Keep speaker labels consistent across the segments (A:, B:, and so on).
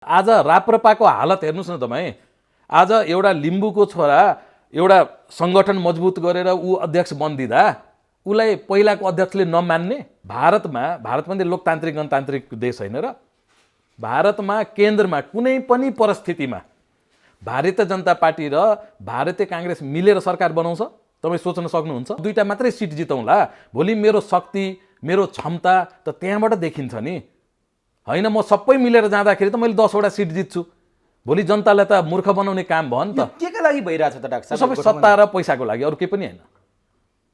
A: आज राप्रपाको हालत हेर्नुस् न तपाईँ। आज एउटा लिम्बूको छोरा एउटा संगठन मजबुत गरेर ऊ अध्यक्ष बनिदिँदा उसलाई पहिलाको अध्यक्षले नमान्ने। भारत पनि लोकतान्त्रिक गणतान्त्रिक देश होइन र? भारतमा केन्द्रमा कुनै पनि परिस्थितिमा भारतीय जनता पार्टी र भारतीय कांग्रेस मिलेर सरकार बनाउँछ? तपाईँ सोच्न सक्नुहुन्छ? दुईटा मात्रै सिट जितौँला, भोलि मेरो शक्ति मेरो क्षमता त त्यहाँबाट देखिन्छ नि। होइन म सबै मिलेर जाँदाखेरि त मैले 10 वटा सिट जित्छु, भोलि जनतालाई त मूर्ख बनाउने काम भयो नि त।
B: केका लागि भइरहेछ त डाक्टर साहब?
A: सबै सत्ता र पैसाको लागि, अरू केही पनि होइन।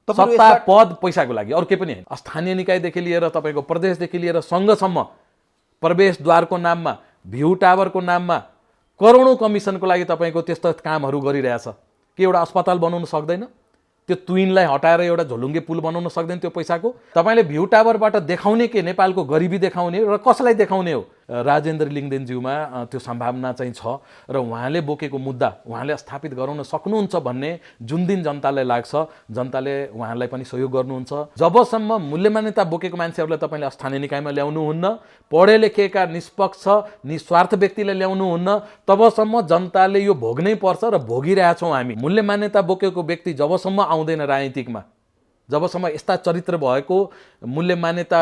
A: सत्ता पद पैसाको लागि, अरू केही पनि होइन। स्थानीय निकायदेखि लिएर तपाईँको प्रदेशदेखि लिएर सङ्घसम्म प्रवेशद्वारको नाममा, भ्यू टावरको नाममा करोडौँ कमिसनको लागि तपाईँको त्यस्तो कामहरू गरिरहेछ। के एउटा अस्पताल बनाउन सक्दैन? त्यो तुइनलाई हटाएर एउटा झोलुङ्गे पुल बनाउन सक्दैन त्यो पैसाको? तपाईँले भ्यू टावरबाट देखाउने के नेपालको गरिबी देखाउने र कसलाई देखाउने हो? राजेन्द्र लिङ्गदेनज्यूमा त्यो सम्भावना चाहिँ छ र उहाँले बोकेको मुद्दा उहाँले स्थापित गराउन सक्नुहुन्छ भन्ने जुन दिन जनतालाई लाग्छ, जनताले उहाँलाई पनि सहयोग गर्नुहुन्छ। जबसम्म मूल्यमान्यता बोकेको मान्छेहरूलाई तपाईँले स्थानीय निकायमा ल्याउनुहुन्न, पढे लेखेका निष्पक्ष निस्वार्थ व्यक्तिलाई ल्याउनुहुन्न, तबसम्म जनताले यो भोग्नै पर्छ र भोगिरहेछौँ हामी। मूल्यमान्यता बोकेको व्यक्ति जबसम्म आउँदैन राजनीतिकमा, जबसम्म यस्ता चरित्र भएको मूल्य मान्यता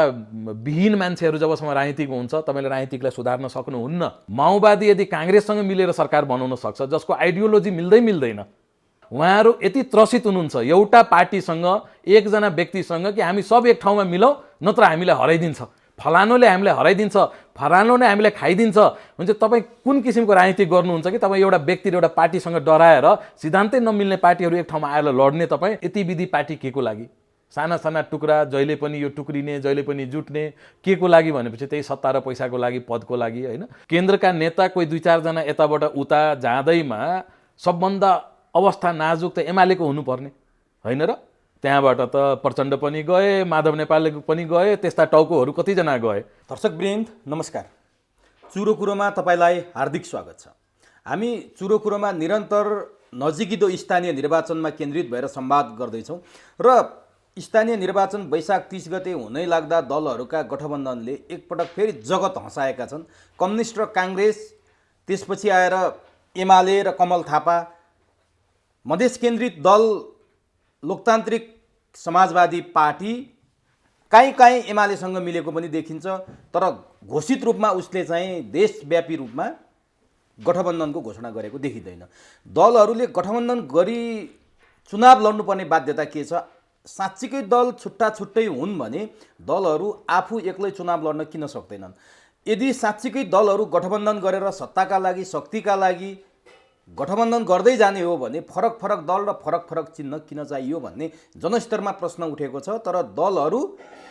A: विहीन मान्छेहरू जबसम्म राजनीतिकमा हुन्छ, तपाईँले राजनीतिकलाई सुधार्न सक्नुहुन्न। माओवादी यदि काङ्ग्रेससँग मिलेर सरकार बनाउन सक्छ, जसको आइडियोलोजी मिल्दैन, उहाँहरू यति त्रसित हुनुहुन्छ एउटा पार्टीसँग, एकजना व्यक्तिसँग कि हामी सब एक ठाउँमा मिलौँ नत्र हामीलाई हराइदिन्छ, फलानुले हामीलाई हराइदिन्छ, फलानुले हामीलाई खाइदिन्छ। भने चाहिँ तपाईँ कुन किसिमको राजनीति गर्नुहुन्छ कि तपाईँ एउटा व्यक्ति र एउटा पार्टीसँग डराएर सिद्धान्तै नमिल्ने पार्टीहरू एक ठाउँमा आएर लड्ने? तपाईँ यति विधि पार्टी के को लागि? साना साना टुक्रा जहिले पनि यो टुक्रिने, जहिले पनि जुट्ने, के को लागि भनेपछि त्यही सत्ता र पैसाको लागि, पदको लागि होइन। केन्द्रका नेता कोही 2-4 जना यताबाट उता जाँदैमा सबभन्दा अवस्था नाजुक त एमालेको हुनुपर्ने होइन र? त्यहाँबाट त प्रचण्ड पनि गए, माधव नेपाल पनि गए, त्यस्ता टाउकोहरू कतिजना गए।
B: दर्शकवृन्द नमस्कार, चुरो कुरोमा तपाईँलाई हार्दिक स्वागत छ। हामी चुरो कुरोमा निरन्तर नजिकिदो स्थानीय निर्वाचनमा केन्द्रित भएर संवाद गर्दैछौँ र स्थानीय निर्वाचन वैशाख 30 गते हुनै लाग्दा दलहरूका गठबन्धनले एकपटक फेरि जगत हँसाएका छन्। कम्युनिस्ट र काङ्ग्रेस, त्यसपछि आएर एमाले र कमल थापा, मधेस केन्द्रित दल लोकतान्त्रिक समाजवादी पार्टी काहीँ एमालेसँग मिलेको पनि देखिन्छ, तर घोषित रूपमा उसले चाहिँ देशव्यापी रूपमा गठबन्धनको घोषणा गरेको देखिँदैन। दलहरूले गठबन्धन गरी चुनाव लड्नुपर्ने बाध्यता के छ? साँच्चीकै दल छुट्टा छुट्टै हुन् भने दलहरू आफू एक्लै चुनाव लड्न किन सक्दैनन्? यदि साँच्चीकै दलहरू गठबन्धन गरेर सत्ताका लागि, शक्तिका लागि गठबन्धन गर्दै जाने हो भने फरक फरक दल र फरक फरक चिन्ह किन चाहियो भन्ने जनस्तरमा प्रश्न उठेको छ। तर दलहरू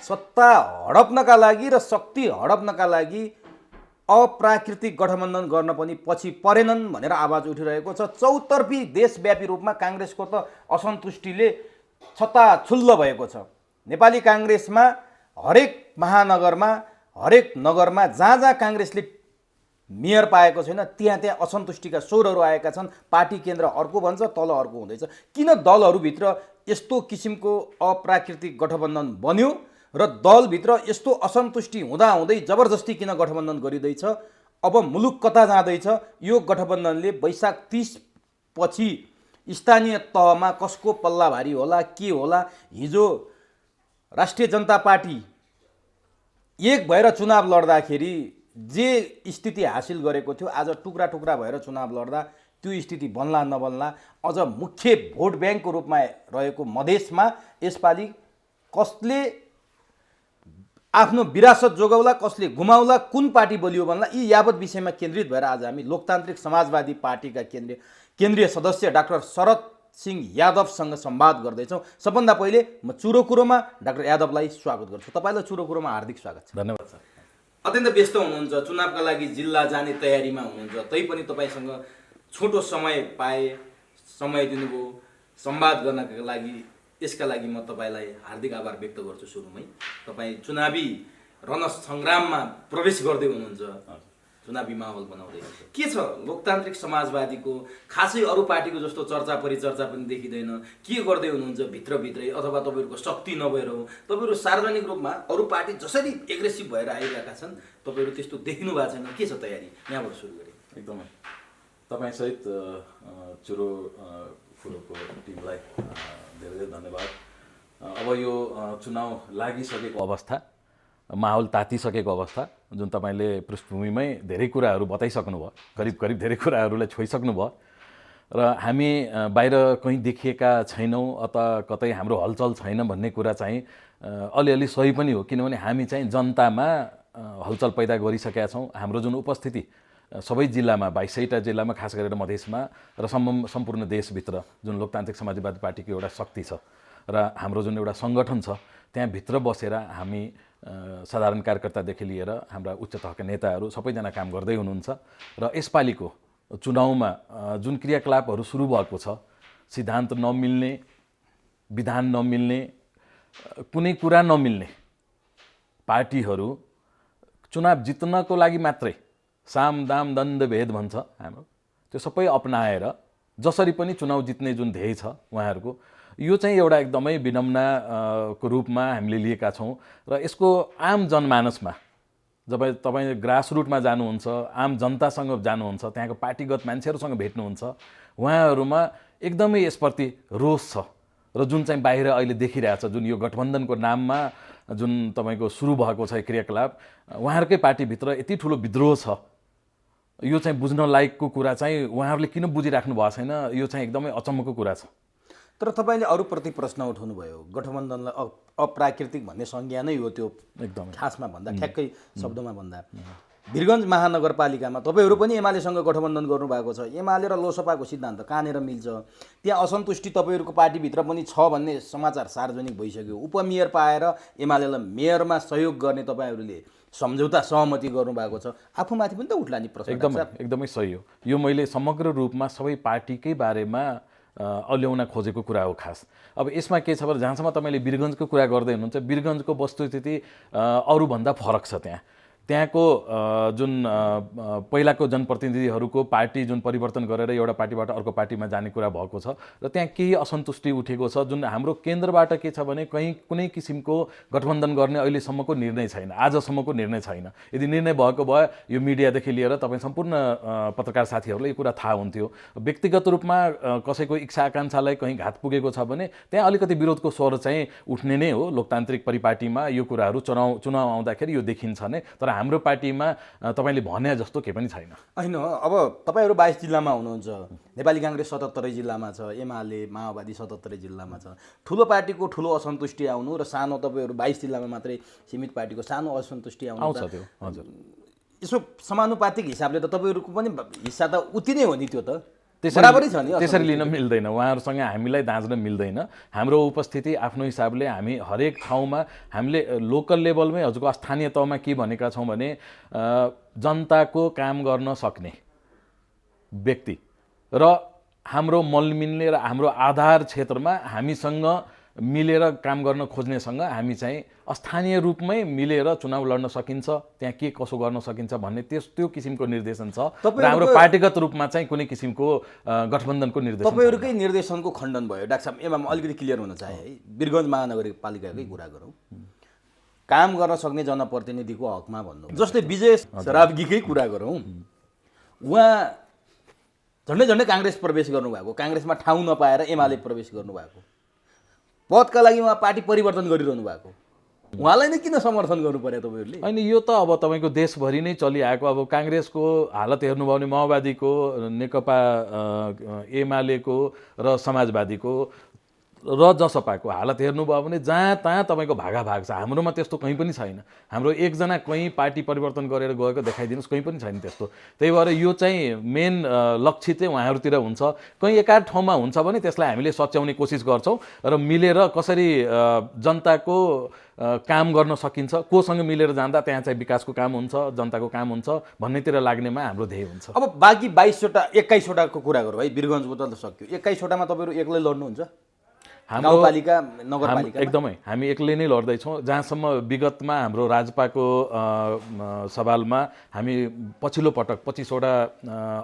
B: सत्ता हडप्नका लागि र शक्ति हडप्नका लागि अप्राकृतिक गठबन्धन गर्न पनि पछि परेनन् भनेर आवाज उठिरहेको छ। चौतर्फी देशव्यापी रूपमा काङ्ग्रेसको त असन्तुष्टिले छत्ताछुल्ल भएको छ। नेपाली काङ्ग्रेसमा हरेक महानगरमा, हरेक नगरमा जहाँ काङ्ग्रेसले मेयर पाएको छैन त्यहाँ असन्तुष्टिका स्वरहरू आएका छन्। पार्टी केन्द्र अर्को भन्छ, तल अर्को हुँदैछ। किन दलहरूभित्र यस्तो किसिमको अप्राकृतिक गठबन्धन बन्यो र दलभित्र यस्तो असन्तुष्टि हुँदाहुँदै जबरजस्ती किन गठबन्धन गरिँदैछ? अब मुलुक कता जाँदैछ? यो गठबन्धनले वैशाख 30 पछि स्थानीय तहमा कसको पल्ला भारी होला, के होला? हिजो राष्ट्रिय जनता पार्टी एक भएर चुनाव लड्दाखेरि जे स्थिति हासिल गरेको थियो, आज टुक्रा टुक्रा भएर चुनाव लड्दा त्यो स्थिति बन्ला नबन्ला? अझ मुख्य भोट ब्याङ्कको रूपमा रहेको मधेसमा यसपालि कसले आफ्नो विरासत जोगाउला, कसले गुमाउला, कुन पार्टी बलियो भन्ला, यी यावत विषयमा केन्द्रित भएर आज हामी लोकतान्त्रिक समाजवादी पार्टीका केन्द्रीय सदस्य डाक्टर शरद सिंह यादवसँग संवाद गर्दैछौँ। सबभन्दा पहिले म चुरो कुरोमा डाक्टर यादवलाई स्वागत गर्छु। तपाईँलाई चुरो कुरोमा हार्दिक स्वागत छ।
A: धन्यवाद सर।
B: अत्यन्त व्यस्त हुनुहुन्छ, चुनावका लागि जिल्ला जाने तयारीमा हुनुहुन्छ, तैपनि तपाईँसँग छोटो समय पाए, समय दिनुभयो संवाद गर्नका लागि। यसका लागि म तपाईँलाई हार्दिक आभार व्यक्त गर्छु। सुरुमै तपाईँ चुनावी रणसङ्ग्राममा प्रवेश गर्दै हुनुहुन्छ। चुनावी माहौल बनाउँदै के छ लोकतान्त्रिक समाजवादीको खासै अरू पार्टीको जस्तो चर्चा परिचर्चा पनि देखिँदैन के गर्दै हुनुहुन्छ भित्रभित्रै अथवा तपाईँहरूको शक्ति नभएर हो तपाईँहरू सार्वजनिक रूपमा अरू पार्टी जसरी एग्रेसिभ भएर आइरहेका छन् तपाईँहरू त्यस्तो देखिनु भएको छैन के छ तयारी यहाँबाट सुरु गरेँ
A: एकदमै तपाईँसहित चुरो कुरोको टिमलाई धेरै धेरै धन्यवाद अब यो चुनाव लागिसकेको अवस्था माहौल तातिसकेको अवस्था जुन तपाईँले पृष्ठभूमिमै धेरै कुराहरू बताइसक्नुभयो करिब करिब धेरै कुराहरूलाई छोइसक्नुभयो र हामी बाहिर कहीँ देखिएका छैनौँ अथवा कतै हाम्रो हलचल छैन भन्ने कुरा चाहिँ अलिअलि सही पनि हो किनभने हामी चाहिँ जनतामा हलचल पैदा गरिसकेका छौँ हाम्रो जुन उपस्थिति सबै जिल्लामा 22टा जिल्लामा खास गरेर मधेसमा र सम्पूर्ण देशभित्र जुन लोकतान्त्रिक समाजवादी पार्टीको एउटा शक्ति छ र हाम्रो जुन एउटा सङ्गठन छ त्यहाँभित्र बसेर हामी साधारण कार्यकर्तादेखि लिएर हाम्रा उच्च तहका नेताहरू सबैजना काम गर्दै हुनुहुन्छ र यसपालिको चुनावमा जुन क्रियाकलापहरू सुरु भएको छ सिद्धान्त नमिल्ने विधान नमिल्ने कुनै कुरा नमिल्ने पार्टीहरू चुनाव जित्नको लागि मात्रै साम दाम दण्ड भेद भन्छ हाम्रो त्यो सबै अपनाएर जसरी पनि चुनाव जित्ने जुन ध्येय छ उहाँहरूको यो चाहिँ एउटा एकदमै विडम्बनाको रूपमा हामीले लिएका छौँ र यसको आम जनमानसमा जब तपाईँ ग्रासरुटमा जानुहुन्छ आम जनतासँग जानुहुन्छ त्यहाँको पार्टीगत मान्छेहरूसँग भेट्नुहुन्छ उहाँहरूमा एकदमै यसप्रति रोष छ र जुन चाहिँ बाहिर अहिले देखिरहेछ जुन यो गठबन्धनको नाममा जुन तपाईँको सुरु भएको छ क्रियाकलाप उहाँहरूकै पार्टीभित्र यति ठुलो विद्रोह छ यो चाहिँ बुझ्न लायकको कुरा चाहिँ उहाँहरूले किन बुझिराख्नु भएको छैन यो चाहिँ एकदमै अचम्मको कुरा छ
B: तर तपाईँले अरूप्रति प्रश्न उठाउनु भयो गठबन्धनलाई अप्राकृतिक भन्ने संज्ञा नै हो त्यो
A: एकदम
B: खासमा भन्दा ठ्याक्कै शब्दमा भन्दा वीरगञ्ज महानगरपालिकामा तपाईँहरू पनि एमालेसँग गठबन्धन गर्नुभएको छ एमाले र लोसपाको सिद्धान्त कहाँनिर मिल्छ त्यहाँ असन्तुष्टि तपाईँहरूको पार्टीभित्र पनि छ भन्ने समाचार सार्वजनिक भइसक्यो उपमेयर पाएर एमालेलाई मेयरमा सहयोग गर्ने तपाईँहरूले सम्झौता सहमति गर्नुभएको छ आफूमाथि पनि त उठ्ला नि प्रश्न
A: एकदमै सही हो यो मैले समग्र रूपमा सबै पार्टीकै बारेमा अल्याउन खोजेको कुरा हो खास अब यसमा के छ भने जहाँसम्म तपाईँले वीरगञ्जको कुरा गर्दै हुनुहुन्छ वीरगञ्जको वस्तुस्थिति अरूभन्दा फरक छ त्यहाँको जुन पहिलाको जनप्रतिनिधिहरूको पार्टी जुन परिवर्तन गरेर एउटा पार्टीबाट अर्को पार्टीमा जाने कुरा भएको छ र त्यहाँ केही असन्तुष्टि उठेको छ जुन हाम्रो केन्द्रबाट के छ भने कुनै किसिमको गठबन्धन गर्ने अहिलेसम्मको निर्णय छैन आजसम्मको निर्णय छैन यदि निर्णय भएको भए यो मिडियादेखि लिएर तपाईँ सम्पूर्ण पत्रकार साथीहरूलाई यो कुरा थाहा हुन्थ्यो व्यक्तिगत रूपमा कसैको इच्छा आकाङ्क्षालाई कहीँ घात पुगेको छ भने त्यहाँ अलिकति विरोधको स्वर चाहिँ उठ्ने नै हो लोकतान्त्रिक परिपाटीमा यो कुराहरू चुनाव आउँदाखेरि यो देखिन्छ नै तर हाम्रो पार्टीमा तपाईँले भने जस्तो केही पनि छैन
B: होइन अब तपाईँहरू 22 जिल्लामा हुनुहुन्छ नेपाली काङ्ग्रेस 77 जिल्लामा छ एमाले माओवादी 77 जिल्लामा छ ठुलो पार्टीको ठुलो असन्तुष्टि आउनु र सानो तपाईँहरू 22 जिल्लामा मात्रै सीमित पार्टीको सानो असन्तुष्टि
A: आउँछ त्यो हजुर
B: यसो समानुपातिक हिसाबले त तपाईँहरूको पनि हिस्सा त उति नै हो नि त्यो त
A: त्यसरी लिन मिल्दैन उहाँहरूसँग हामीलाई दाँच्न मिल्दैन हाम्रो उपस्थिति आफ्नो हिसाबले हामी हरेक ठाउँमा हामीले लोकल लेभलमै हजुरको स्थानीय तहमा के भनेका छौँ भने जनताको काम गर्न सक्ने व्यक्ति र हाम्रो मलमिल्ने र हाम्रो आधार क्षेत्रमा हामीसँग मिलेर काम गर्न खोज्नेसँग हामी चाहिँ स्थानीय रूपमै मिलेर चुनाव लड्न सकिन्छ त्यहाँ के कसो गर्न सकिन्छ भन्ने त्यो किसिमको निर्देशन छ र हाम्रो पार्टीगत रूपमा चाहिँ कुनै किसिमको गठबन्धनको निर्देशन
B: तपाईँहरूकै निर्देशनको खण्डन भयो डाक्टर साहब एमा अलिकति क्लियर हुन चाहे है वीरगञ्ज महानगरपालिकाकै कुरा गरौँ काम गर्न सक्ने जनप्रतिनिधिको हकमा भन्नु जस्तै विजय सरावगीकै कुरा गरौँ उहाँ झन्डै काङ्ग्रेस प्रवेश गर्नुभएको काङ्ग्रेसमा ठाउँ नपाएर एमाले प्रवेश गर्नुभएको पदका लागि उहाँ पार्टी परिवर्तन गरिरहनु भएको उहाँलाई नै किन समर्थन गर्नु पर्यो तपाईँहरूले
A: होइन यो त अब तपाईँको देशभरि नै चलिआएको अब काङ्ग्रेसको हालत हेर्नुभयो भने माओवादीको नेकपा एमालेको र समाजवादीको र जसपाको हालत हेर्नुभयो भने जहाँ तहाँ तपाईँको भागाभाग छ हाम्रोमा त्यस्तो कहीँ पनि छैन हाम्रो एकजना कहीँ पार्टी परिवर्तन गरेर गएको देखाइदिनुहोस् कहीँ पनि छैन त्यस्तो त्यही भएर यो चाहिँ मेन लक्ष्य चाहिँ उहाँहरूतिर हुन्छ कहीँ एकाध ठाउँमा हुन्छ भने त्यसलाई हामीले सच्याउने कोसिस गर्छौँ र मिलेर कसरी जनताको काम गर्न सकिन्छ कोसँग मिलेर जाँदा त्यहाँ चाहिँ विकासको काम हुन्छ जनताको काम हुन्छ भन्नेतिर लाग्नेमा हाम्रो ध्येय हुन्छ
B: अब बाँकी 21वटाको कुरा गरौँ है वीरगञ्जको त सक्यो 21वटामा तपाईँहरू एक्लै लड्नुहुन्छ गाउँपालिका नगरपालिका
A: एकदमै हामी एक्लै नै लड्दैछौँ। जहाँसम्म विगतमा हाम्रो राजपाको सवालमा हामी पछिल्लो पटक 25वटा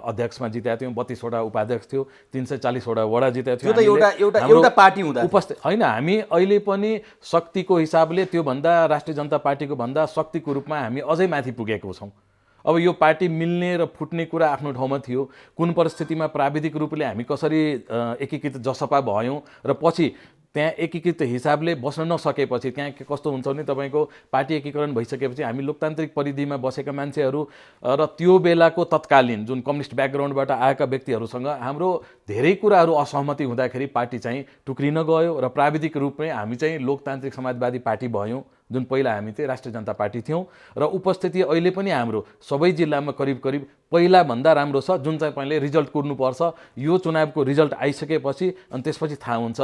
A: अध्यक्षमा जितेका थियौँ, 32वटा उपाध्यक्ष थियो, 340वटा वडा जितेका थियौँ।
B: त्यो त एउटा पार्टी हुँदा
A: उपस्थित होइन। हामी अहिले पनि शक्तिको हिसाबले त्योभन्दा राष्ट्रिय जनता पार्टीको भन्दा शक्तिको रूपमा हामी अझै माथि पुगेको छौँ। अब यो पार्टी मिल्ने र फुट्ने कुरा आफ्नो ठाउँमा थियो। कुन परिस्थितिमा प्राविधिक रूपले हामी कसरी एकीकृत जसपा भयौँ र पछि त्यहाँ एकीकृत हिसाबले बस्न नसकेपछि त्यहाँ कस्तो हुन्छ भने तपाईँको पार्टी एकीकरण भइसकेपछि हामी लोकतान्त्रिक परिधिमा बसेका मान्छेहरू र त्यो बेलाको तत्कालीन जुन कम्युनिस्ट ब्याकग्राउन्डबाट आएका व्यक्तिहरूसँग हाम्रो धेरै कुराहरू असहमति हुँदाखेरि पार्टी चाहिँ टुक्रिन गयो र प्राविधिक रूपमै हामी चाहिँ लोकतान्त्रिक समाजवादी पार्टी भयौँ, जुन पहिला हामी चाहिँ राष्ट्रिय जनता पार्टी थियौँ। र उपस्थिति अहिले पनि हाम्रो सबै जिल्लामा करिब करिब पहिलाभन्दा राम्रो छ। जुन चाहिँ पहिले रिजल्ट कुर्नुपर्छ, यो चुनावको रिजल्ट आइसकेपछि अनि त्यसपछि थाहा हुन्छ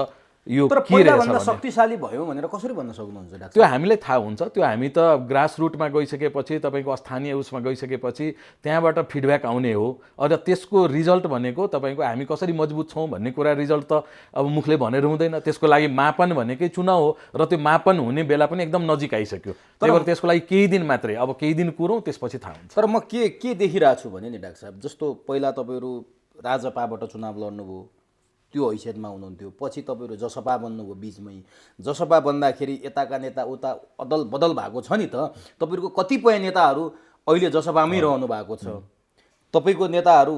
A: यो
B: तर
A: के रहेछ
B: पहिलाभन्दा
A: भन्ने।
B: शक्तिशाली भयो भनेर कसरी भन्न सक्नुहुन्छ डाक्टर?
A: त्यो हामीलाई थाहा हुन्छ। त्यो हामी त ग्रास रुटमा गइसकेपछि, तपाईँको स्थानीय उसमा गइसकेपछि त्यहाँबाट फिडब्याक आउने हो। र त्यसको रिजल्ट भनेको तपाईँको हामी कसरी मजबुत छौँ भन्ने कुरा रिजल्ट त अब मुखले भनेर हुँदैन। त्यसको लागि मापन भनेकै चुनाव हो र त्यो मापन हुने बेला पनि एकदम नजिक आइसक्यो। त्यही भएर त्यसको लागि केही दिन मात्रै, अब केही दिन कुरौँ त्यसपछि थाहा हुन्छ।
B: तर म के देखिरहेको छु भने नि डाक्टर साहब, जस्तो पहिला तपाईँहरू राजपाबाट चुनाव लड्नुभयो, त्यो हैसियतमा हुनुहुन्थ्यो, पछि तपाईँहरू जसपा बन्नुभयो, बिचमै जसपा बन्दाखेरि यताका नेता उता अदल बदल भएको छ नि त। तपाईँहरूको कतिपय नेताहरू अहिले जसपामै रहनु भएको छ, तपाईँको नेताहरू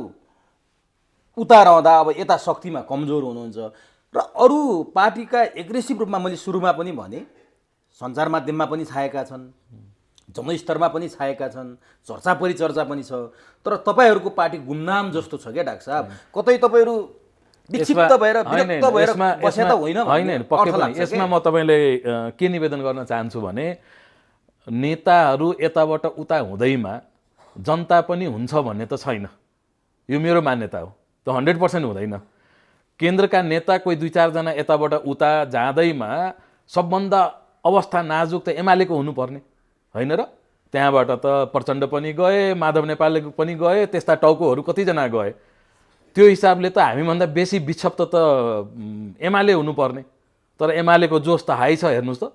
B: उता रहँदा अब यता शक्तिमा कमजोर हुनुहुन्छ र अरू पार्टीका एग्रेसिभ रूपमा मैले सुरुमा पनि भने सञ्चार माध्यममा पनि छाएका छन्, जनस्तरमा पनि छाएका छन्, चर्चा परिचर्चा पनि छ। तर तपाईँहरूको पार्टी गुमनाम जस्तो छ क्या डाक्टर साहब। कतै तपाईँहरू विक्षिप्त भएर विरक्त भएर बसे त होइन?
A: होइन, पक्कै पनि। यसमा म तपाईँले के निवेदन गर्न चाहन्छु भने नेताहरू यताबाट उता हुँदैमा जनता पनि हुन्छ भन्ने त छैन। यो मेरो मान्यता हो। त्यो 100% हुँदैन। केन्द्रका नेता कोही 2-4 जना यताबाट उता जाँदैमा सबभन्दा अवस्था नाजुक त एमालेको हुनुपर्ने होइन र? त्यहाँबाट त प्रचण्ड पनि गए, माधव नेपाल पनि गए, त्यस्ता टाउकोहरू कतिजना गए। त्यो हिसाबले त हामीभन्दा बेसी विक्षिप्त त एमाले हुनुपर्ने। तर एमालेको जोस त हाई छ, हेर्नुहोस् त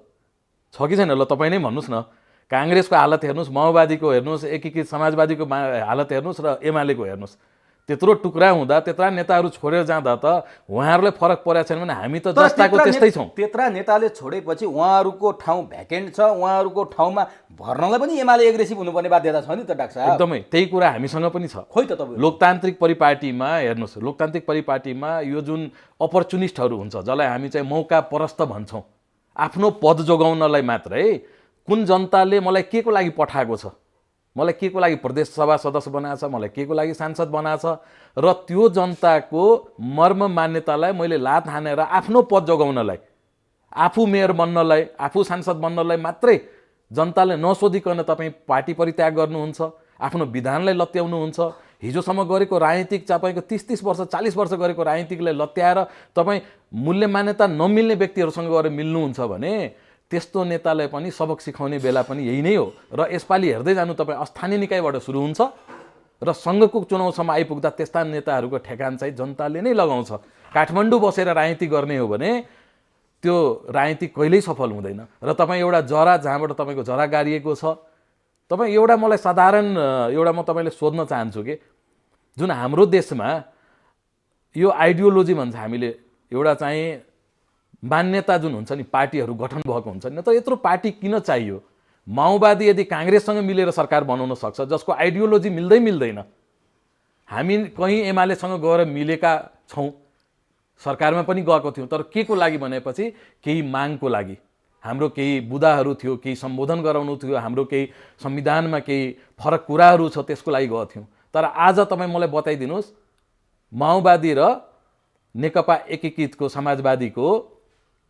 A: छ कि छैन? ल तपाईँ नै भन्नुहोस् न। काङ्ग्रेसको हालत हेर्नुहोस्, माओवादीको हेर्नुहोस्, एकीकृत समाजवादीको हालत हेर्नुहोस् र एमालेको हेर्नुहोस्। त्यत्रो टुक्रा हुँदा, त्यत्रा नेताहरू छोडेर जाँदा त उहाँहरूलाई फरक परेको छैन भने हामी त जस्ताको त्यस्तै छौँ।
B: त्यत्रा नेताले छोडेपछि उहाँहरूको ठाउँ भ्याकेन्ट छ, उहाँहरूको ठाउँमा भर्नलाई पनि एमाले एग्रेसिभ हुनुपर्ने बाध्यता छ नि त डाक्टर साहब।
A: एकदमै त्यही कुरा हामीसँग पनि छ।
B: खोइ त तपाईँ
A: लोकतान्त्रिक परिपाटीमा हेर्नुहोस्, लोकतान्त्रिक परिपाटीमा यो जुन अपर्चुनिस्टहरू हुन्छ, जसलाई हामी चाहिँ मौका परस्त भन्छौँ, आफ्नो पद जोगाउनलाई मात्रै, कुन जनताले मलाई के को लागि पठाएको छ, मलाई के को लागि प्रदेश सभा सदस्य बनाएको छ, मलाई के को लागि सांसद बनाएको छ, र त्यो जनताको मर्म मान्यतालाई मैले लात हानेर आफ्नो पद जोगाउनलाई, आफू मेयर बन्नलाई, आफू सांसद बन्नलाई मात्रै जनताले नसोधिकन तपाईँ पार्टी परित्याग गर्नुहुन्छ, आफ्नो विधानलाई लत्याउनुहुन्छ। हिजोसम्म गरेको राजनीतिक तपाईँको 30-30 वर्ष 40 वर्ष गरेको राजनीतिकलाई लत्याएर तपाईँ मूल्य मान्यता नमिल्ने व्यक्तिहरूसँग गएर मिल्नुहुन्छ भने त्यस्तो नेतालाई पनि सबक सिकाउने बेला पनि यही नै हो। र यसपालि हेर्दै जानु, तपाईँ स्थानीय निकायबाट सुरु हुन्छ र सङ्घको चुनावसम्म आइपुग्दा त्यस्ता नेताहरूको ठेकान चाहिँ जनताले नै लगाउँछ। काठमाडौँ बसेर राजनीति गर्ने हो भने त्यो राजनीति कहिल्यै सफल हुँदैन। र तपाईँ एउटा जरा जहाँबाट तपाईँको जरा गाडिएको छ, तपाईँ एउटा मलाई साधारण एउटा म तपाईँले सोध्न चाहन्छु कि जुन हाम्रो देशमा यो आइडियोलोजी भन्छ हामीले, एउटा चाहिँ मान्यता जुन हुन्छ नि, पार्टीहरू गठन भएको हुन्छ नि, त यत्रो पार्टी किन चाहियो? माओवादी यदि काङ्ग्रेससँग मिलेर सरकार बनाउन सक्छ, जसको आइडियोलोजी मिल्दैन, हामी कहीँ एमालेसँग गएर मिलेका छौँ, सरकारमा पनि गएको थियौँ, तर के को लागि भनेपछि केही मागको लागि, हाम्रो केही बुदाहरू थियो, केही सम्बोधन गराउनु थियो, हाम्रो केही संविधानमा केही फरक कुराहरू छ, त्यसको लागि गएको थियौँ। तर आज तपाईँ मलाई बताइदिनुहोस्, माओवादी र नेकपा एकीकृतको समाजवादीको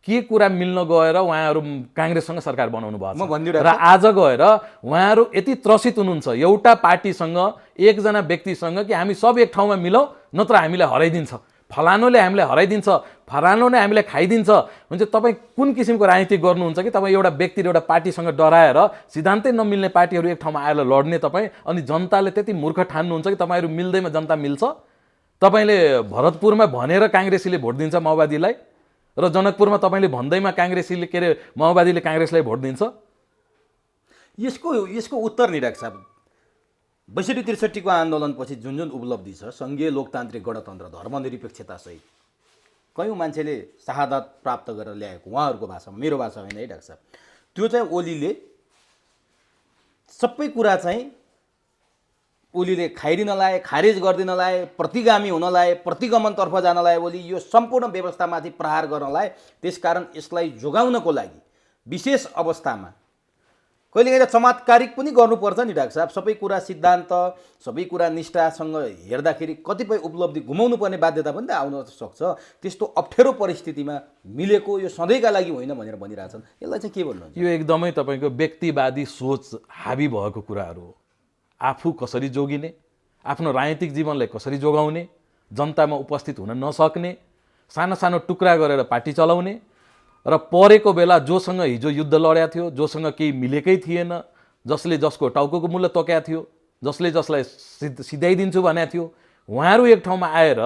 A: के कुरा मिल्न गएर उहाँहरू काङ्ग्रेससँग सरकार बनाउनु भएको छ र आज गएर उहाँहरू यति त्रसित हुनुहुन्छ एउटा पार्टीसँग, एकजना व्यक्तिसँग कि हामी सब एक ठाउँमा मिलौँ नत्र हामीलाई हराइदिन्छ, फलानुले हामीलाई हराइदिन्छ, फलानुले हामीलाई खाइदिन्छ। हुन्छ, तपाईँ कुन किसिमको राजनीति गर्नुहुन्छ कि तपाईँ एउटा व्यक्ति र एउटा पार्टीसँग डराएर सिद्धान्तै नमिल्ने पार्टीहरू एक ठाउँमा आएर लड्ने तपाईँ, अनि जनताले त्यति मूर्ख ठान्नुहुन्छ कि तपाईँहरू मिल्दैमा जनता मिल्छ? तपाईँले भरतपुरमा भनेर काङ्ग्रेसीले भोट दिन्छ माओवादीलाई, र जनकपुरमा तपाईँले भन्दैमा काङ्ग्रेसीले के अरे माओवादीले काङ्ग्रेसलाई भोट दिन्छ?
B: यसको उत्तर नि डाक्टर साहब, 62-63 को आन्दोलनपछि जुन जुन उपलब्धि छ, सङ्घीय लोकतान्त्रिक गणतन्त्र धर्मनिरपेक्षतासहित कयौँ मान्छेले शहादत प्राप्त गरेर ल्याएको, उहाँहरूको भाषामा, मेरो भाषा होइन है डाक्टर साहब, त्यो चाहिँ ओलीले सबै कुरा चाहिँ ओलीले खाइदिन लाए, खारेज गरिदिन लाए, प्रतिगामी हुन लाए, प्रतिगमनतर्फ जान लाए। ओली यो सम्पूर्ण व्यवस्थामाथि प्रहार गर्न लाए। त्यसकारण यसलाई जोगाउनको लागि विशेष अवस्थामा कहिलेकाहीँ चमत्कारिक पनि गर्नुपर्छ नि डाक्टर साहब। सबै कुरा सिद्धान्त, सबै कुरा निष्ठासँग हेर्दाखेरि कतिपय उपलब्धि गुमाउनु पर्ने बाध्यता पनि त आउन सक्छ। त्यस्तो अप्ठ्यारो परिस्थितिमा मिलेको यो सधैँका लागि होइन भनेर भनिरहेछन्। यसलाई चाहिँ के भन्नुहुन्छ?
A: यो एकदमै तपाईँको व्यक्तिवादी सोच हाबी भएको कुराहरू हो। आफू कसरी जोगिने, आफ्नो राजनीतिक जीवनलाई कसरी जोगाउने, जनतामा उपस्थित हुन नसक्ने, सानो सानो टुक्रा गरेर पार्टी चलाउने र परेको बेला जोसँग हिजो युद्ध लड्या थियो, जोसँग केही मिलेकै थिएन, जसले जसको टाउको मूल्य तोक्या थियो, जसले जसलाई सिधाइदिन्छु भनेको थियो, उहाँहरू एक ठाउँमा आएर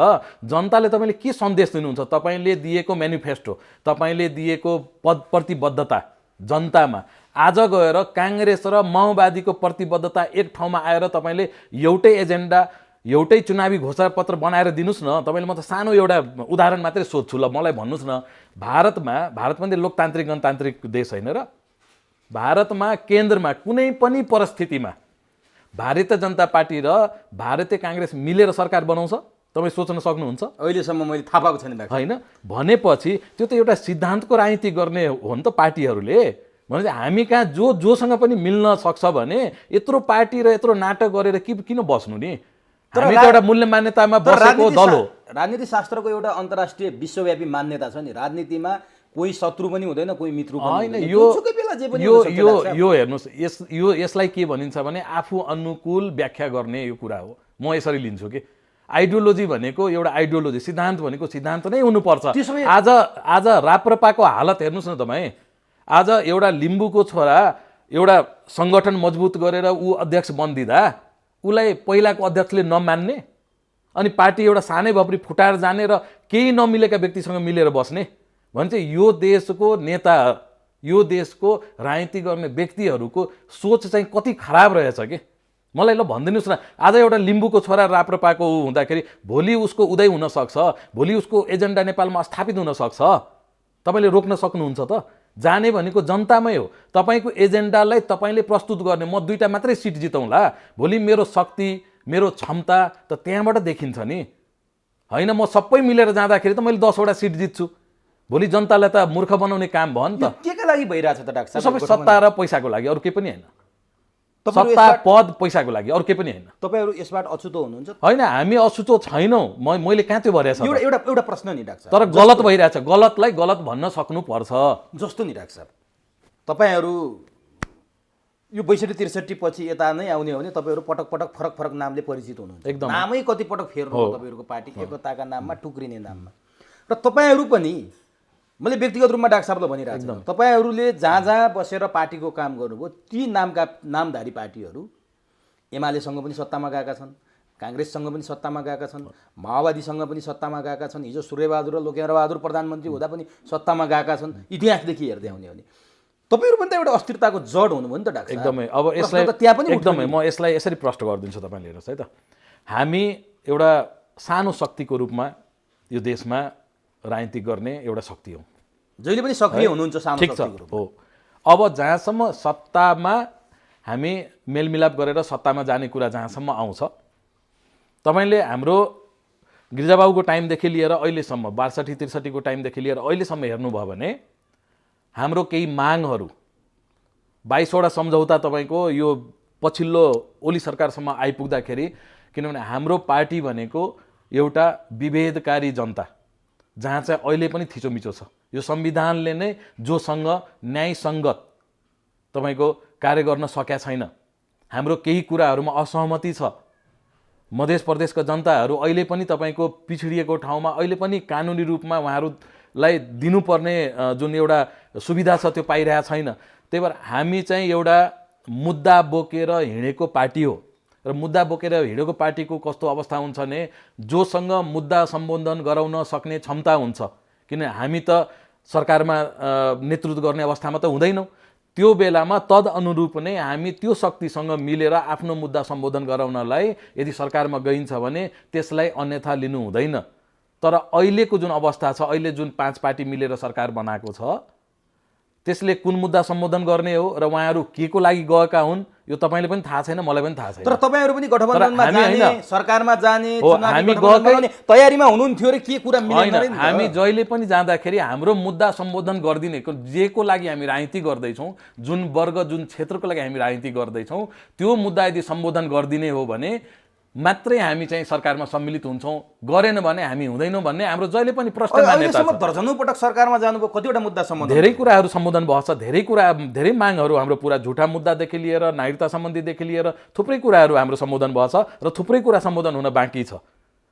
A: जनताले तपाईँले के सन्देश दिनुहुन्छ, तपाईँले दिएको म्यानिफेस्टो, तपाईँले दिएको प्रतिबद्धता जनतामा आज गएर काङ्ग्रेस र माओवादीको प्रतिबद्धता एक ठाउँमा आएर तपाईँले एउटै एजेन्डा, एउटै चुनावी घोषणापत्र बनाएर दिनुहोस् न। तपाईँले म त सानो एउटा उदाहरण मात्रै सोध्छु, ल मलाई भन्नुहोस् न, भारत पनि लोकतान्त्रिक गणतान्त्रिक देश होइन र? भारतमा केन्द्रमा कुनै पनि परिस्थितिमा भारतीय जनता पार्टी र भारतीय काङ्ग्रेस मिलेर सरकार बनाउँछ? तपाईँ सोच्न सक्नुहुन्छ?
B: अहिलेसम्म मैले थाहा पाएको छैन
A: होइन। भनेपछि त्यो त एउटा सिद्धान्तको राजनीति गर्ने हो नि त पार्टीहरूले। भनेपछि हामी कहाँ जोसँग पनि मिल्न सक्छ भने यत्रो पार्टी र यत्रो नाटक गरेर किन बस्नु नि? हामी त एउटा मूल्य मान्यतामा बसेको दल हो।
B: राजनीति शास्त्रको एउटा अन्तर्राष्ट्रिय विश्वव्यापी मान्यता छ नि, राजनीतिमा कोही शत्रु पनि हुँदैन, कोही मित्र पनि
A: होइन। यो हेर्नुहोस्, यसलाई के भनिन्छ भने आफू अनुकूल व्याख्या गर्ने यो कुरा हो। म यसरी लिन्छु कि आइडियोलोजी भनेको एउटा आइडियोलोजी, सिद्धान्त भनेको सिद्धान्त नै हुनुपर्छ। आज राप्रपाको हालत हेर्नुहोस् न तपाईँ। आज एउटा लिम्बूको छोरा एउटा सङ्गठन मजबुत गरेर ऊ अध्यक्ष बनिदिँदा उसलाई पहिलाको अध्यक्षले नमान्ने, अनि पार्टी एउटा सानै भपरी फुटाएर जाने र केही नमिलेका व्यक्तिसँग मिलेर बस्ने भने चाहिँ यो देशको नेता, यो देशको राजनीति गर्ने व्यक्तिहरूको सोच चाहिँ कति खराब रहेछ कि मलाई ल भनिदिनुहोस् न। आज एउटा लिम्बूको छोरा राप्रपाको हुँदाखेरि भोलि उसको उदय हुनसक्छ, भोलि उसको एजेन्डा नेपालमा स्थापित हुनसक्छ। तपाईँले रोक्न सक्नुहुन्छ त? जाने भनेको जनतामै हो। तपाईँको एजेन्डालाई तपाईँले प्रस्तुत गर्ने, म 2टा मात्रै सिट जितौँला, भोलि मेरो शक्ति, मेरो क्षमता त त्यहाँबाट देखिन्छ नि। होइन म सबै मिलेर जाँदाखेरि त मैले 10वटा सिट जित्छु, भोलि जनतालाई त मूर्ख बनाउने काम भयो नि त।
B: केका लागि भइरहेछ त डाक्टर साहब?
A: सबै सत्ता र पैसाको लागि, अरू केही पनि होइन। सत्ता पद पैसाको लागि, अरू केही पनि होइन।
B: तपाईँहरू यसबाट अछुतो हुनुहुन्छ?
A: होइन, हामी अछुतो छैनौँ। मैले कहाँ त्यो भरेछ?
B: एउटा प्रश्न नि डाक्टर साहब,
A: तर गलत भइरहेछ। गलतलाई गलत भन्न सक्नुपर्छ
B: जस्तो नि डाक्टर साहब। तपाईँहरू यो 62-63 पछि यता नै आउने हो भने तपाईँहरू पटक पटक फरक फरक नामले परिचित हुनुहुन्छ।
A: एकदम
B: नामै कति पटक फेर्नु तपाईँहरूको पार्टी एकताका नाममा, टुक्रिने नाममा। र तपाईँहरू पनि, मैले व्यक्तिगत रूपमा डाक्टर साहबलाई भनिरहेको छु, तपाईँहरूले जहाँ जहाँ बसेर पार्टीको काम गर्नुभयो ती नामधारी पार्टीहरू एमालेसँग पनि सत्तामा गएका छन्, काङ्ग्रेससँग पनि सत्तामा गएका छन्, माओवादीसँग पनि सत्तामा गएका छन्, हिजो सूर्यबहादुर र लोकेन्द्रबहादुर प्रधानमन्त्री हुँदा पनि सत्तामा गएका छन्। इतिहासदेखि हेर्दै आउने हो भने तपाईँहरू पनि त एउटा अस्थिरताको जड हुनुभयो नि त डाक्टर साहब।
A: एकदमै। अब यसलाई
B: त्यहाँ पनि
A: एकदमै म यसलाई यसरी प्रश्न गरिदिन्छु, तपाईँले हेर्नुहोस् है त। हामी एउटा सानो शक्तिको रूपमा यो देशमा राजनीति गर्ने एउटा शक्ति हो,
B: जहिले पनि सक्रिय हुनुहुन्छ सानो शक्तिको रूपमा।
A: हो। अब जहाँसम्म सत्तामा हामी मेलमिलाप गरेर सत्तामा जाने कुरा जहाँसम्म आउँछ, तपाईँले हाम्रो गिरिजाबाबुको टाइमदेखि लिएर अहिलेसम्म 62-63 को टाइमदेखि लिएर अहिलेसम्म हेर्नुभयो भने हाम्रो केही मागहरू 22वटा सम्झौता तपाईँको यो पछिल्लो ओली सरकारसम्म आइपुग्दाखेरि, किनभने हाम्रो पार्टी भनेको एउटा विभेदकारी जनता, जहाँ चाहिँ अहिले पनि थिचोमिचो छ। यो संविधानले नै जोसँग न्यायसङ्गत तपाईँको कार्य गर्न सकेका छैन। हाम्रो केही कुराहरूमा असहमति छ। मध्य प्रदेशका जनताहरू अहिले पनि तपाईँको पिछडिएको ठाउँमा अहिले पनि कानुनी रूपमा उहाँहरूलाई दिनुपर्ने जुन एउटा सुविधा छ त्यो पाइरहेको छैन। त्यही भएर हामी चाहिँ एउटा मुद्दा बोकेर हिँडेको पार्टी हो। र मुद्दा बोकेर हिँडेको पार्टीको कस्तो अवस्था हुन्छ भने जोसँग मुद्दा सम्बोधन गराउन सक्ने क्षमता हुन्छ, किन हामी त सरकारमा नेतृत्व गर्ने अवस्थामा त हुँदैनौँ। त्यो बेलामा तद अनुरूप नै हामी त्यो शक्तिसँग मिलेर आफ्नो मुद्दा सम्बोधन गराउनलाई यदि सरकारमा गइन्छ भने त्यसलाई अन्यथा लिनु हुँदैन। तर अहिलेको जुन अवस्था छ, अहिले जुन 5 पार्टी मिलेर सरकार बनाएको छ, त्यसले कुन मुद्दा सम्बोधन गर्ने हो र उहाँहरू के को लागि गएका हुन् यो तपाईँले पनि थाहा छैन, मलाई पनि थाहा छैन।
B: तर तपाईँहरू पनि गठबन्धनमा
A: तर हामी
B: जाने, सरकारमा जाने,
A: हो,
B: चुनावी
A: हामी
B: गठबन्धन
A: गएकै-
B: बनाउने तयारीमा हुनुहुन्थ्यो रे, के कुरा मिलेन रे नि त?
A: हामी जहिले पनि जाँदाखेरि हाम्रो मुद्दा सम्बोधन गरिदिने जेको लागि हामी राजनीति गर्दैछौँ, जुन वर्ग जुन क्षेत्रको लागि हामी राजनीति गर्दैछौँ, त्यो मुद्दा यदि सम्बोधन गरिदिने हो भने मात्रै हामी चाहिँ सरकारमा सम्मिलित हुन्छौँ, गरेन भने हामी हुँदैनौँ भन्ने हाम्रो जहिले पनि प्रश्न मान्यता
B: अहिलेसम्म
A: छ।
B: दर्जनौँ पटक सरकारमा जानुभयो, कतिवटा मुद्दा सम्बन्ध?
A: धेरै कुराहरू सम्बोधन भएको छ, धेरै मागहरू हाम्रो पुरा झुटा मुद्दादेखि लिएर नागरिकता सम्बन्धीदेखि लिएर थुप्रै कुराहरू हाम्रो सम्बोधन भएको छ र थुप्रै कुरा सम्बोधन हुन बाँकी छ।